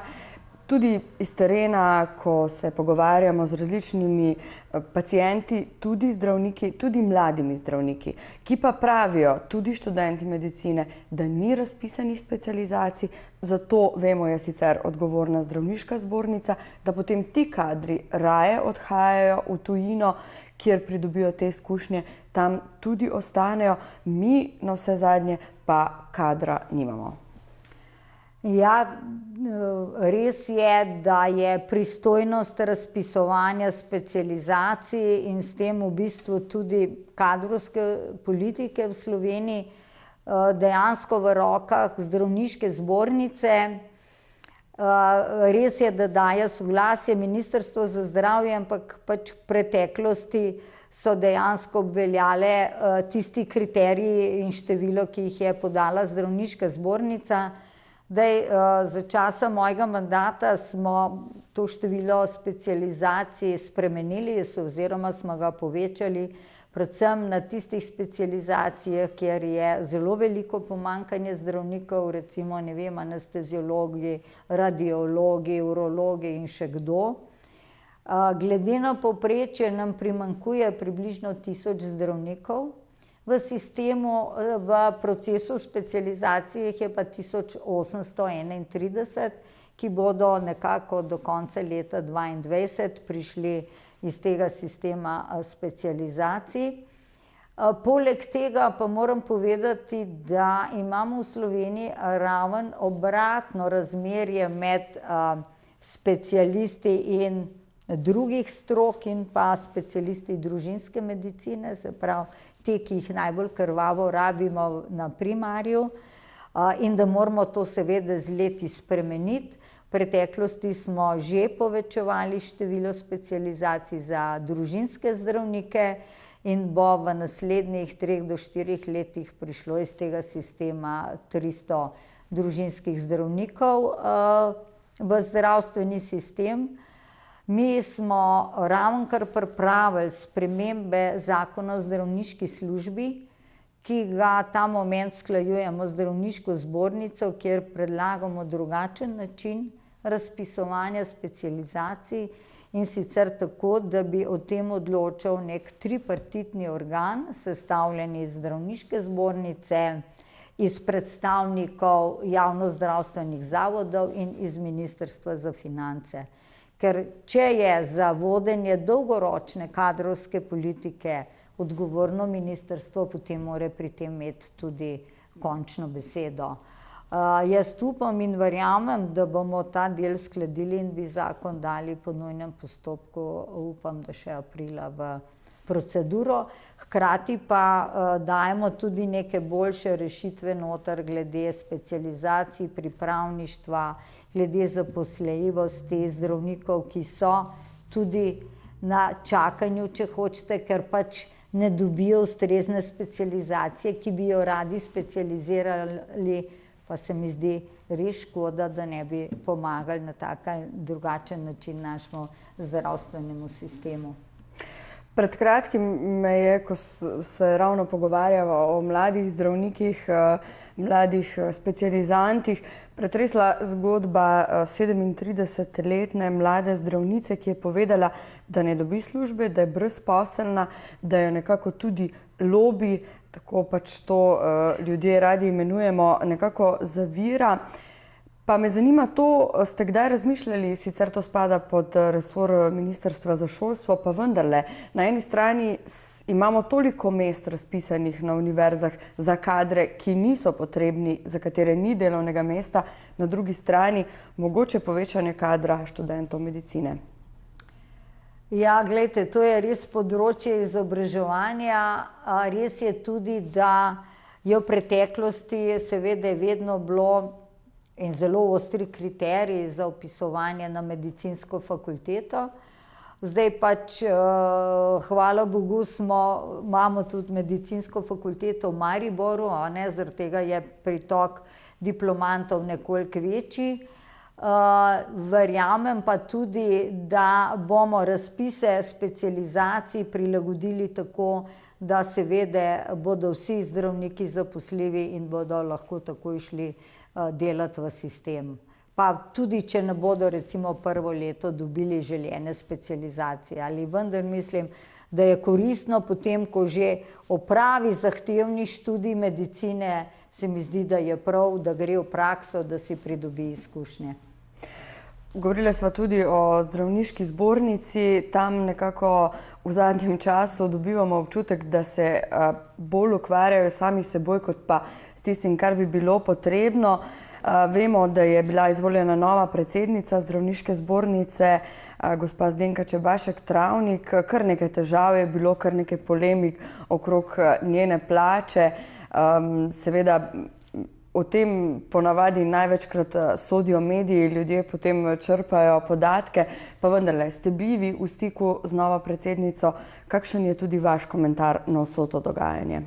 Tudi iz terena, ko se pogovarjamo z različnimi pacienti, tudi zdravniki, tudi mladimi zdravniki, ki pa pravijo, tudi študenti medicine, da ni razpisanih specializacij, zato vemo, je sicer odgovorna zdravniška zbornica, da potem ti kadri raje odhajajo v tujino, kjer pridobijo te izkušnje, tam tudi ostanejo, mi na vse zadnje pa kadra nimamo. Ja, res je, da je pristojnost razpisovanja specializacij in s tem v bistvu tudi kadrovske politike v Sloveniji dejansko v rokah zdravniške zbornice. Res je, da daje soglasje Ministrstvo za zdravje, ampak pač v preteklosti so dejansko obveljale tisti kriteriji in število, ki jih je podala Zdravniška zbornica. Za časa mojega mandata smo to število specializacij spremenili oziroma smo ga povečali, predvsem na tistih specializacijah, kjer je zelo veliko pomanjkanje zdravnikov, recimo, ne vem, anesteziologi, radiologi, urologi in še kdo. Glede na povprečje nam primanjkuje približno 1000 zdravnikov. V sistemu, v procesu specializacije je pa 1831, ki bodo nekako do konca leta 2022 prišli iz tega sistema specializacij. Poleg tega pa moram povedati, da imamo v Sloveniji ravno obratno razmerje med specialisti in drugih strok in pa specialisti družinske medicine, se pravi te, ki jih najbolj krvavo rabimo na primarju, in da moramo to seveda z leti spremeniti. V preteklosti smo že povečevali število specializacij za družinske zdravnike in bo v naslednjih 3 do 4 letih prišlo iz tega sistema 300 družinskih zdravnikov v zdravstveni sistem. Mi smo ravnokar pripravili spremembe zakona o zdravniški službi, ki ga ta moment usklajujemo z Zdravniško zbornico, kjer predlagamo drugačen način razpisovanja specializacij, in sicer tako, da bi o tem odločal nek tripartitni organ, sestavljen iz Zdravniške zbornice, iz predstavnikov javnozdravstvenih zavodov in iz Ministrstva za finance. Ker če je za vodenje dolgoročne kadrovske politike odgovorno ministrstvo, potem mora pri tem imeti tudi končno besedo. Jaz upam in verjamem, da bomo ta del uskladili in bi zakon dali po nujnem postopku, upam, da še aprila v proceduro. Hkrati pa dajemo tudi neke boljše rešitve noter glede specializacij, pripravništva, glede zaposljivosti zdravnikov, ki so tudi na čakanju, če hočete, ker pač ne dobijo ustrezne specializacije, ki bi jo radi specializirali, pa se mi zdi res škoda, da ne bi pomagali na tak drugačen način našemu zdravstvenemu sistemu. Pred kratkim me je, ko se ravno pogovarjava o mladih zdravnikih, mladih specializantih, pretresla zgodba 37-letne mlade zdravnice, ki je povedala, da ne dobi službe, da je brezposelna, da jo nekako tudi lobi, tako pač to ljudje radi imenujemo, nekako zavira. Pa me zanima to, ste kdaj razmišljali, sicer to spada pod resor Ministrstva za šolstvo, pa vendarle, na eni strani imamo toliko mest razpisanih na univerzah za kadre, ki niso potrebni, za katere ni delovnega mesta, na drugi strani mogoče povečanje kadra študentov medicine. Ja, glejte, to je res področje izobraževanja. Res je tudi, da je v preteklosti seveda vedno bilo in zelo ostri kriteriji za vpisovanje na medicinsko fakulteto. Zdaj pač, hvala Bogu, imamo tudi medicinsko fakulteto v Mariboru, zaradi tega je pritok diplomantov nekoliko večji. Verjamem pa tudi, da bomo razpise specializacij prilagodili tako, da seveda bodo vsi zdravniki zaposljivi in bodo lahko takoj šli delati v sistem. Pa tudi, če ne bodo recimo prvo leto dobili željene specializacije. Ali vendar mislim, da je koristno potem, ko že opravi zahtevni študij medicine, se mi zdi, da je prav, da gre v prakso, da si pridobi izkušnje. Govorili smo tudi o zdravniški zbornici. Tam nekako v zadnjem času dobivamo občutek, da se bolj ukvarjajo sami seboj, kot pa s tistim, kar bi bilo potrebno. Vemo, da je bila izvoljena nova predsednica zdravniške zbornice, gospa Zdenka Čebašek Travnik. Kar nekaj težav je bilo, kar nekaj polemik okrog njene plače. Seveda o tem ponavadi največkrat sodijo mediji, ljudje potem črpajo podatke, pa vendarle ste bili v stiku z novo predsednico. Kakšen je tudi vaš komentar na vso to dogajanje?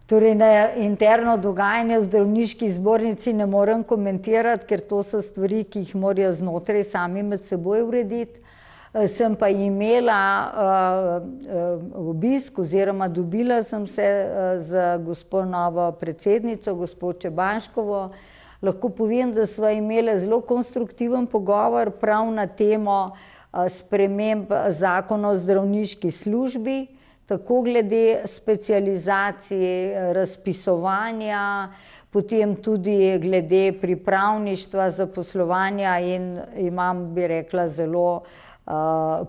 Torej, na interno dogajanje v zdravniški zbornici ne morem komentirati, ker to so stvari, ki jih morajo znotraj sami med seboj urediti. Sem pa imela obisk oziroma dobila sem se z gospo novo predsednico, gospo Čebaškovo. Lahko povem, da sva imela zelo konstruktiven pogovor prav na temo sprememb zakona o zdravniški službi, tako glede specializacij, razpisovanja, potem tudi glede pripravništva, zaposlovanja in imam, bi rekla, zelo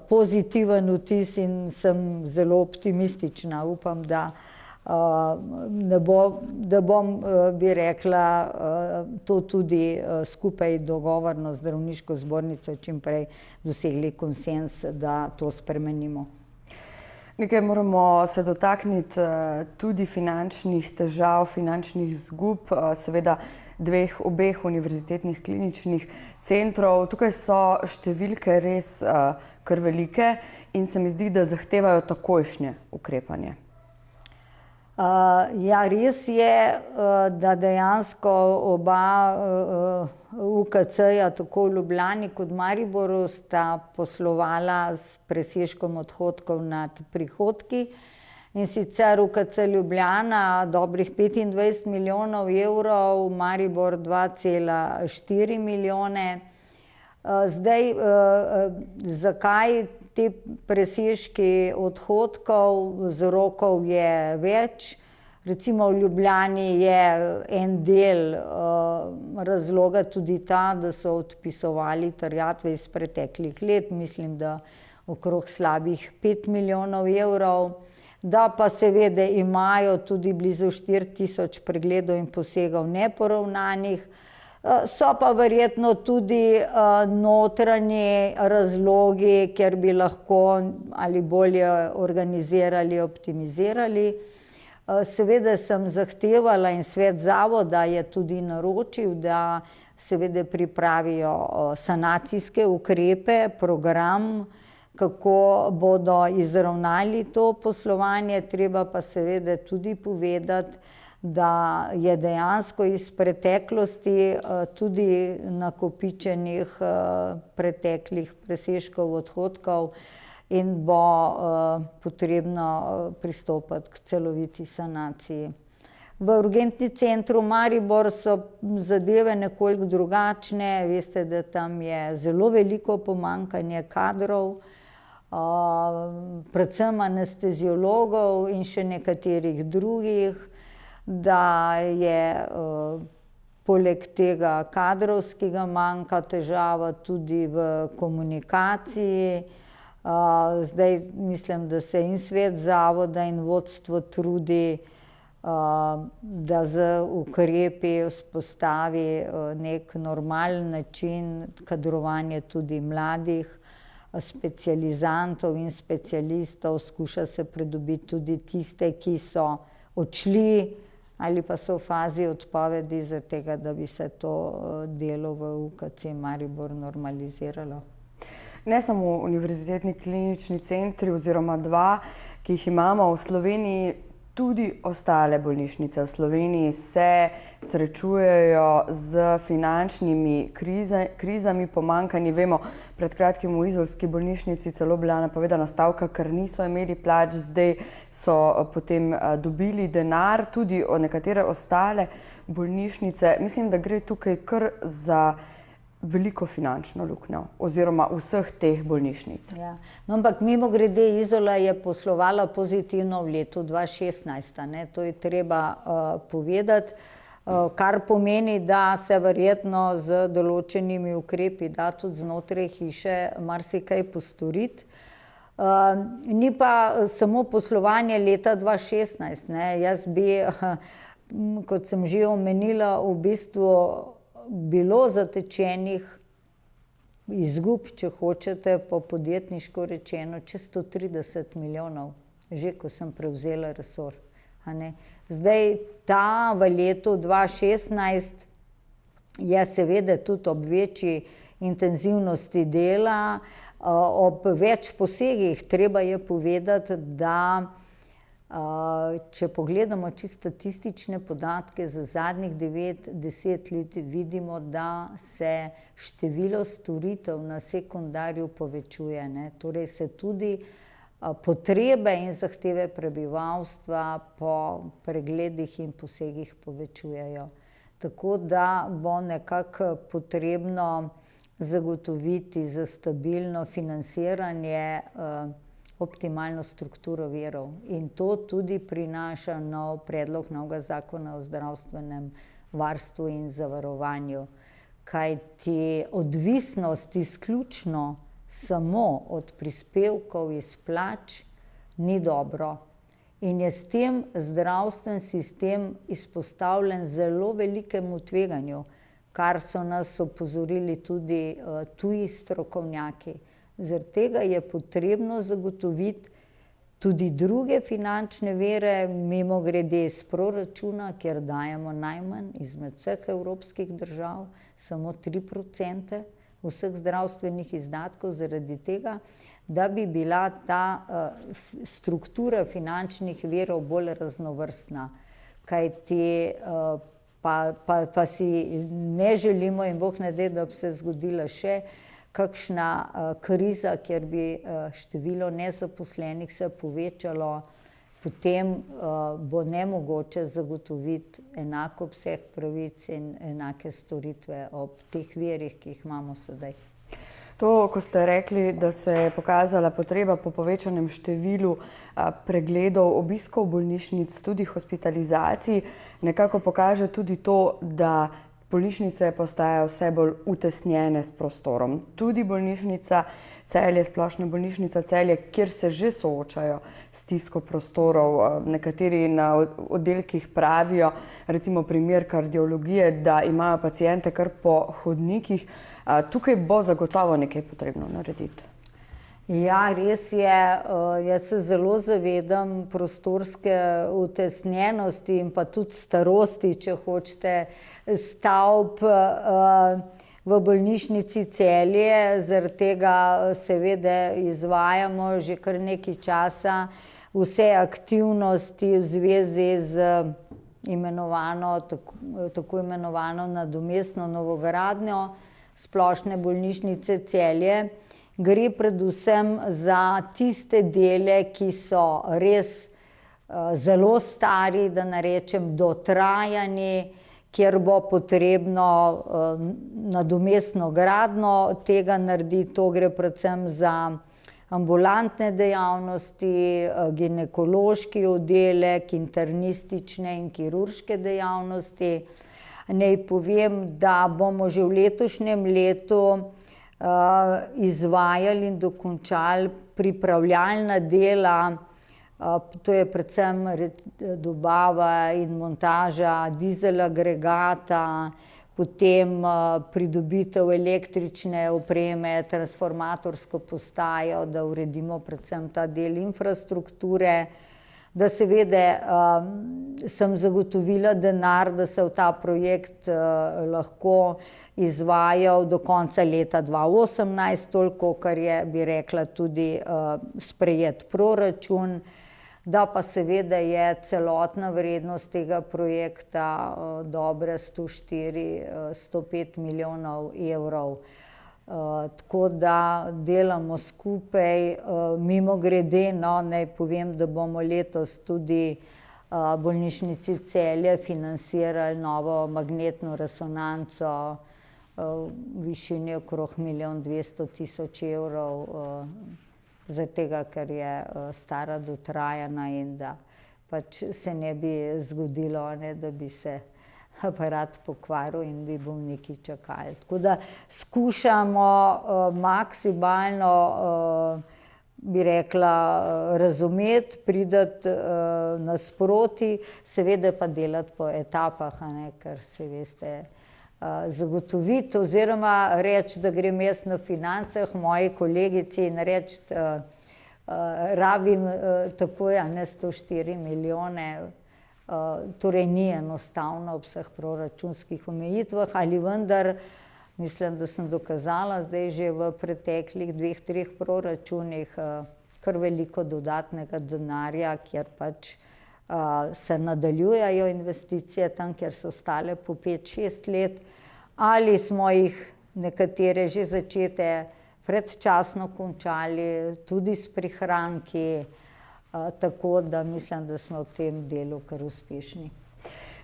pozitiven vtis in sem zelo optimistična. Upam, da bom, bi rekla, to tudi skupaj dogovorno z zdravniško zbornico čim prej dosegli konsenz, da to spremenimo. Nekaj moramo se dotakniti tudi finančnih težav, finančnih izgub, seveda obeh univerzitetnih kliničnih centrov. Tukaj so številke res kar velike in se mi zdi, da zahtevajo takojšnje ukrepanje. Ja, res je, da dejansko oba UKC-ja, tako v Ljubljani kot v Mariboru, sta poslovala s presežkom odhodkov nad prihodki. In sicer UKC Ljubljana dobrih 25 milijonov evrov, Maribor 2,4 milijone. Zdaj, zakaj te presežki odhodkov? Vzrokov je več. Recimo v Ljubljani je en del razloga tudi ta, da so odpisovali terjatve iz preteklih let, mislim, da okrog slabih 5 milijonov evrov, da pa seveda imajo tudi blizu 4 tisoč pregledov in posegov neporavnanih. So pa verjetno tudi notranji razlogi, ker bi lahko ali bolje organizirali, optimizirali. Seveda sem zahtevala in svet zavoda je tudi naročil, da seveda pripravijo sanacijske ukrepe, program, kako bodo izravnali to poslovanje. Treba pa seveda tudi povedati, da je dejansko iz preteklosti tudi nakopičenih preteklih presežkov odhodkov in bo potrebno pristopiti k celoviti sanaciji. V urgentni centru Maribor so zadeve nekoliko drugačne. Veste, da tam je zelo veliko pomanjkanje kadrov, predvsem anesteziologov in še nekaterih drugih, da je poleg tega kadrovskega manjka težava tudi v komunikaciji. Zdaj mislim, da se in svet zavoda in vodstvo trudi, da z ukrepi vzpostavi nek normalen način kadrovanja tudi mladih specializantov in specialistov. Skuša se pridobiti tudi tiste, ki so odšli ali pa so v fazi odpovedi, zaradi tega, da bi se to delo v UKC Maribor normaliziralo. Ne samo univerzitetni klinični centri oziroma dva, ki jih imamo v Sloveniji, tudi ostale bolnišnice v Sloveniji se srečujejo z finančnimi krizami, pomanjkanji. Vemo, pred kratkim v izolski bolnišnici celo bila napovedana stavka, ker niso imeli plač, zdaj so potem dobili denar, tudi nekatere ostale bolnišnice. Mislim, da gre tukaj kar za veliko finančno luknjo oziroma vseh teh bolnišnic. Ja. No, ampak mimogrede Izola je poslovala pozitivno v letu 2016, ne? To je treba povedati, kar pomeni, da se verjetno z določenimi ukrepi da tudi znotraj hiše marsikaj postoriti. Ni pa samo poslovanje leta 2016, ne? Jaz bi, kot sem že omenila, v bistvu bilo zatečenih izgub, če hočete, po podjetniško rečeno, čez 130 milijonov, že ko sem prevzela resor. Zdaj, ta v letu 2016 je seveda tudi ob večji intenzivnosti dela, ob več posegih. Treba je povedati, da če pogledamo čisto statistične podatke za zadnjih 9-10 let, vidimo, da se število storitev na sekundarju povečuje, Torej se tudi potrebe in zahteve prebivalstva po pregledih in posegih povečujejo. Tako da bo nekako potrebno zagotoviti za stabilno financiranje optimalno strukturo virov. In to tudi prinaša predlog novega zakona o zdravstvenem varstvu in zavarovanju. Kajti odvisnost izključno samo od prispevkov iz plač ni dobro. In je s tem zdravstveni sistem izpostavljen zelo velikemu tveganju, kar so nas opozorili tudi tuji strokovnjaki. Zaradi tega je potrebno zagotoviti tudi druge finančne vire, mimogrede iz proračuna, kjer dajemo najmanj izmed vseh evropskih držav, samo 3% vseh zdravstvenih izdatkov, zaradi tega, da bi bila ta struktura finančnih virov bolj raznovrstna. Kajti pa si ne želimo, in Bog ne daj, da bi se zgodila še kakšna kriza, kjer bi število nezaposlenih se povečalo, potem bo nemogoče zagotoviti enak obseg pravic in enake storitve ob teh virih, ki jih imamo sedaj. To, ko ste rekli, da se je pokazala potreba po povečanem številu pregledov, obiskov bolnišnic, tudi hospitalizacij, nekako pokaže tudi to, da bolnišnice postajajo vse bolj utesnjene s prostorom. Tudi bolnišnica Celje, Splošna bolnišnica Celje, kjer se že soočajo s stisko prostorov. Nekateri na oddelkih pravijo, recimo primer kardiologije, da imajo paciente kar po hodnikih. Tukaj bo zagotovo nekaj potrebno narediti. Ja, res je. Jaz se zelo zavedam prostorske utesnjenosti in pa tudi starosti, če hočete, stavb v bolnišnici Celje. Zaradi tega seveda izvajamo že kar nekaj časa vse aktivnosti v zvezi z tako imenovano nadomestno novogradnjo Splošne bolnišnice Celje. Gre predvsem za tiste dele, ki so res zelo stari, da ne rečem dotrajani, kjer bo potrebno nadomestno gradnjo tega narediti. To gre predvsem za ambulantne dejavnosti, ginekološki oddelek, internistične in kirurške dejavnosti. Naj povem, da bomo že v letošnjem letu izvajali in dokončali pripravljalna dela, to je predvsem dobava in montaža dizel agregata, potem pridobitev električne opreme, transformatorsko postajo, da uredimo predvsem ta del infrastrukture, da seveda sem zagotovila denar, da se v ta projekt lahko izvajal do konca leta 2018, toliko, kar je, bi rekla, tudi sprejet proračun, da pa seveda je celotna vrednost tega projekta dobre 104–105 milijonov evrov. Tako da delamo skupaj. Mimogrede, naj povem, da bomo letos tudi bolnišnici Celje financirali novo magnetno resonanco v višini okrog 1.200.000 evrov, zaradi tega, ker je stara, dotrajana in da pač se ne bi zgodilo, da bi se aparat pokvaril in bi bolniki čakali. Tako da skušamo maksimalno, bi rekla, razumeti, priti nasproti, seveda pa delati po etapah, ker se veste, zagotoviti oziroma reči, da grem jaz na financah moji kolegici in reči, rabim takoj 104 milijone, torej ni enostavno ob vseh proračunskih omejitvah, ali vendar mislim, da sem dokazala zdaj že v preteklih 2-3 proračunih kar veliko dodatnega denarja, kjer pač se nadaljujejo investicije tam, kjer so stale po 5-6 let, ali smo jih nekatere že začete predčasno končali, tudi s prihranki, tako da mislim, da smo v tem delu kar uspešni.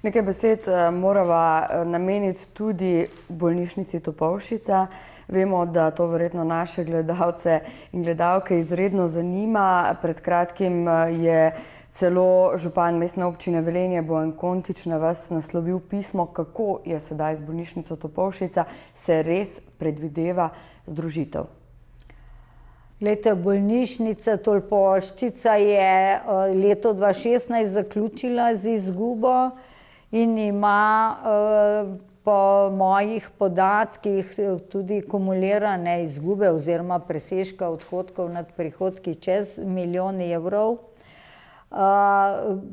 Nekaj besed morava nameniti tudi bolnišnici Topolšica. Vemo, da to verjetno naše gledalce in gledalke izredno zanima. Pred kratkim je celo župan Mestne občine Velenje Bojan Kontič na vas naslovil pismo, kako je sedaj z bolnišnico Topolšica, se res predvideva združitev. Glejte, bolnišnica Topolšica je leto 2016 zaključila z izgubo in ima po mojih podatkih tudi kumulirane izgube oziroma presežka odhodkov nad prihodki čez 1 milijon evrov.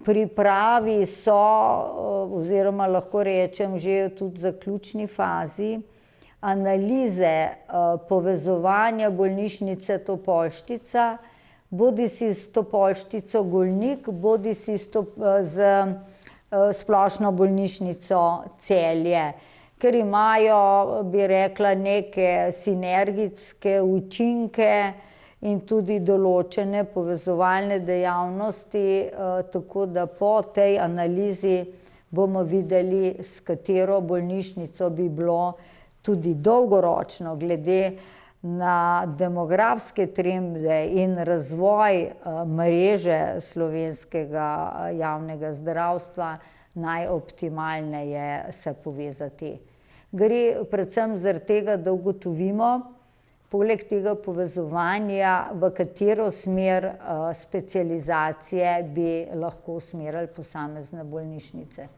Pripravi so, oziroma lahko rečem, že tudi v zaključni fazi, analize povezovanja bolnišnice Topolšica, bodisi s Topolšico Golnik, bodisi z splošno bolnišnico Celje, ker imajo, bi rekla, neke sinergijske učinke in tudi določene povezovalne dejavnosti, tako da po tej analizi bomo videli, s katero bolnišnico bi bilo tudi dolgoročno glede na demografske trende in razvoj mreže slovenskega javnega zdravstva najoptimalneje se povezati. Gre predvsem zaradi tega, da ugotovimo, poleg tega povezovanja, v katero smer specializacije bi lahko usmerili posamezne bolnišnice.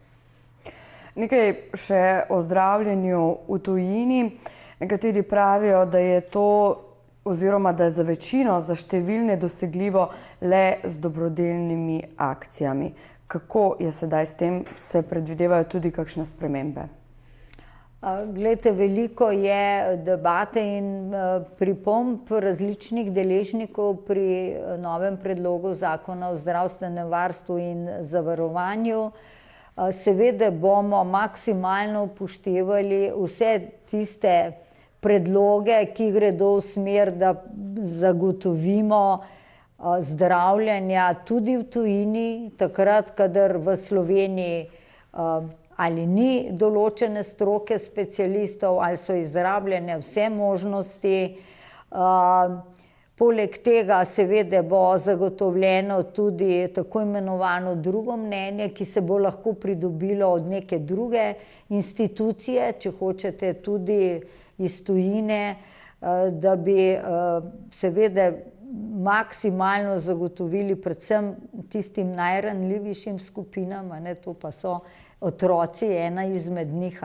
Nekaj še o zdravljenju v tujini. Nekateri pravijo, da je to, oziroma da je za večino, za številne dosegljivo le z dobrodelnimi akcijami. Kako je sedaj s tem? Se predvidevajo tudi kakšne spremembe? Glejte, veliko je debate in pripomb različnih deležnikov pri novem predlogu zakona o zdravstvenem varstvu in zavarovanju. Seveda bomo maksimalno upoštevali vse tiste predloge, ki gredo v smer, da zagotovimo zdravljenja tudi v tujini, takrat, kadar v Sloveniji ali ni določene stroke specialistov, ali so izrabljene vse možnosti. Poleg tega seveda bo zagotovljeno tudi tako imenovano drugo mnenje, ki se bo lahko pridobilo od neke druge institucije, če hočete tudi iz tujine, da bi seveda maksimalno zagotovili predvsem tistim najranljivejšim skupinam, to pa so otroci, ena izmed njih,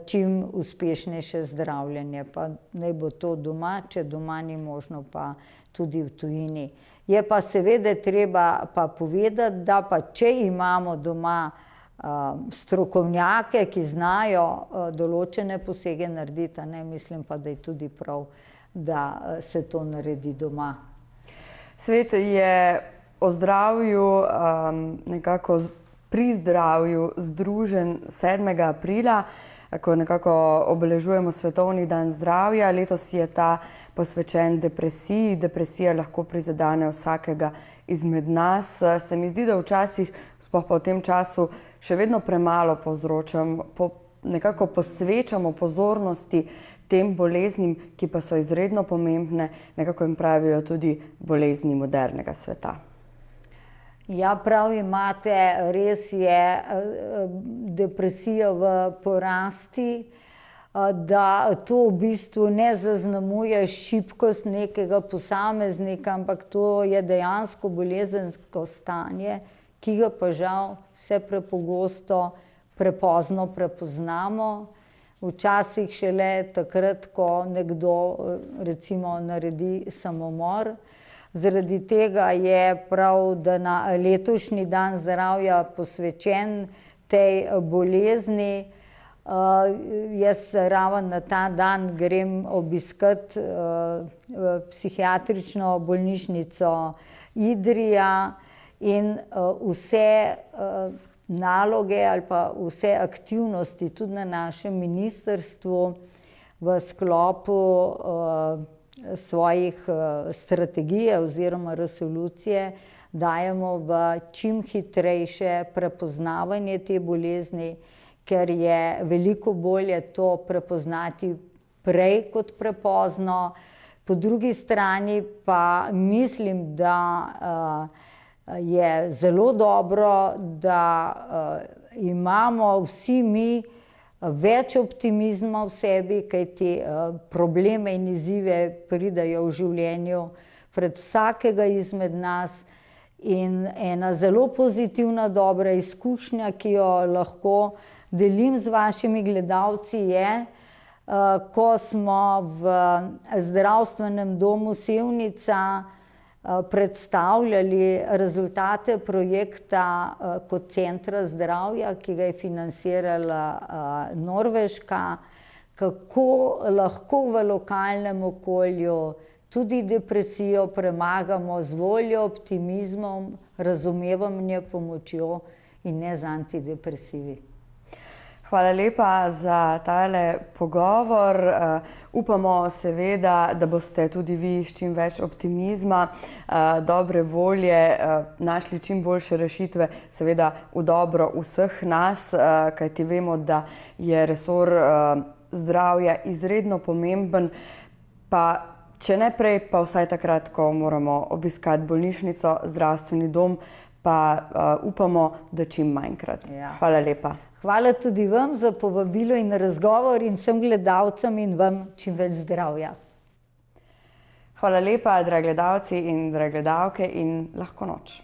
čim uspešnejše zdravljenje. Pa naj bo to doma, če doma ni možno, pa tudi v tujini. Je pa seveda treba pa povedati, da pa če imamo doma strokovnjake, ki znajo določene posege narediti, mislim pa, da je tudi prav, da se to naredi doma. Svet je o zdravju nekako pri zdravju združen 7. aprila, ko nekako obeležujemo Svetovni dan zdravja. Letos je ta posvečen depresiji. Depresija lahko prizadene vsakega izmed nas. Se mi zdi, da včasih, sploh pa v tem času, še vedno premalo nekako posvečamo pozornosti tem boleznim, ki pa so izredno pomembne, nekako jim pravijo tudi bolezni modernega sveta. Ja, prav imate, res je depresija v porasti, da to v bistvu ne zaznamuje šibkost nekega posameznika, ampak to je dejansko bolezensko stanje, ki ga pa žal vse prepogosto prepozno prepoznamo. Včasih šele takrat, ko nekdo recimo naredi samomor. Zaradi tega je prav, da na letošnji dan zdravja posvečen tej bolezni. Jaz ravno na ta dan grem obiskat psihiatrično bolnišnico Idrija in vse naloge ali pa vse aktivnosti tudi na našem ministrstvu v sklopu svojih strategije oziroma resolucije dajemo v čim hitrejše prepoznavanje te bolezni, ker je veliko bolje to prepoznati prej kot prepozno. Po drugi strani pa mislim, da je zelo dobro, da imamo vsi mi več optimizma v sebi, kajti probleme in izzive pridejo v življenju pred vsakega izmed nas. In ena zelo pozitivna, dobra izkušnja, ki jo lahko delim z vašimi gledalci, je, ko smo v zdravstvenem domu Sevnica predstavljali rezultate projekta kot centra zdravja, ki ga je financirala Norveška, kako lahko v lokalnem okolju tudi depresijo premagamo z voljo, optimizmom, razumevanjem, pomočjo in ne z antidepresivi. Hvala lepa za tale pogovor. Upamo seveda, da boste tudi vi s čim več optimizma, dobre volje, našli čim boljše rešitve, seveda v dobro vseh nas, kajti vemo, da je resor zdravja izredno pomemben, pa če ne prej, pa vsaj takrat, ko moramo obiskati bolnišnico, zdravstveni dom, pa upamo, da čim manjkrat. Hvala lepa. Hvala tudi vam za povabilo in razgovor in vsem gledalcem in vam čim več zdravja. Hvala lepa, dragi gledalci in drage gledalke, in lahko noč.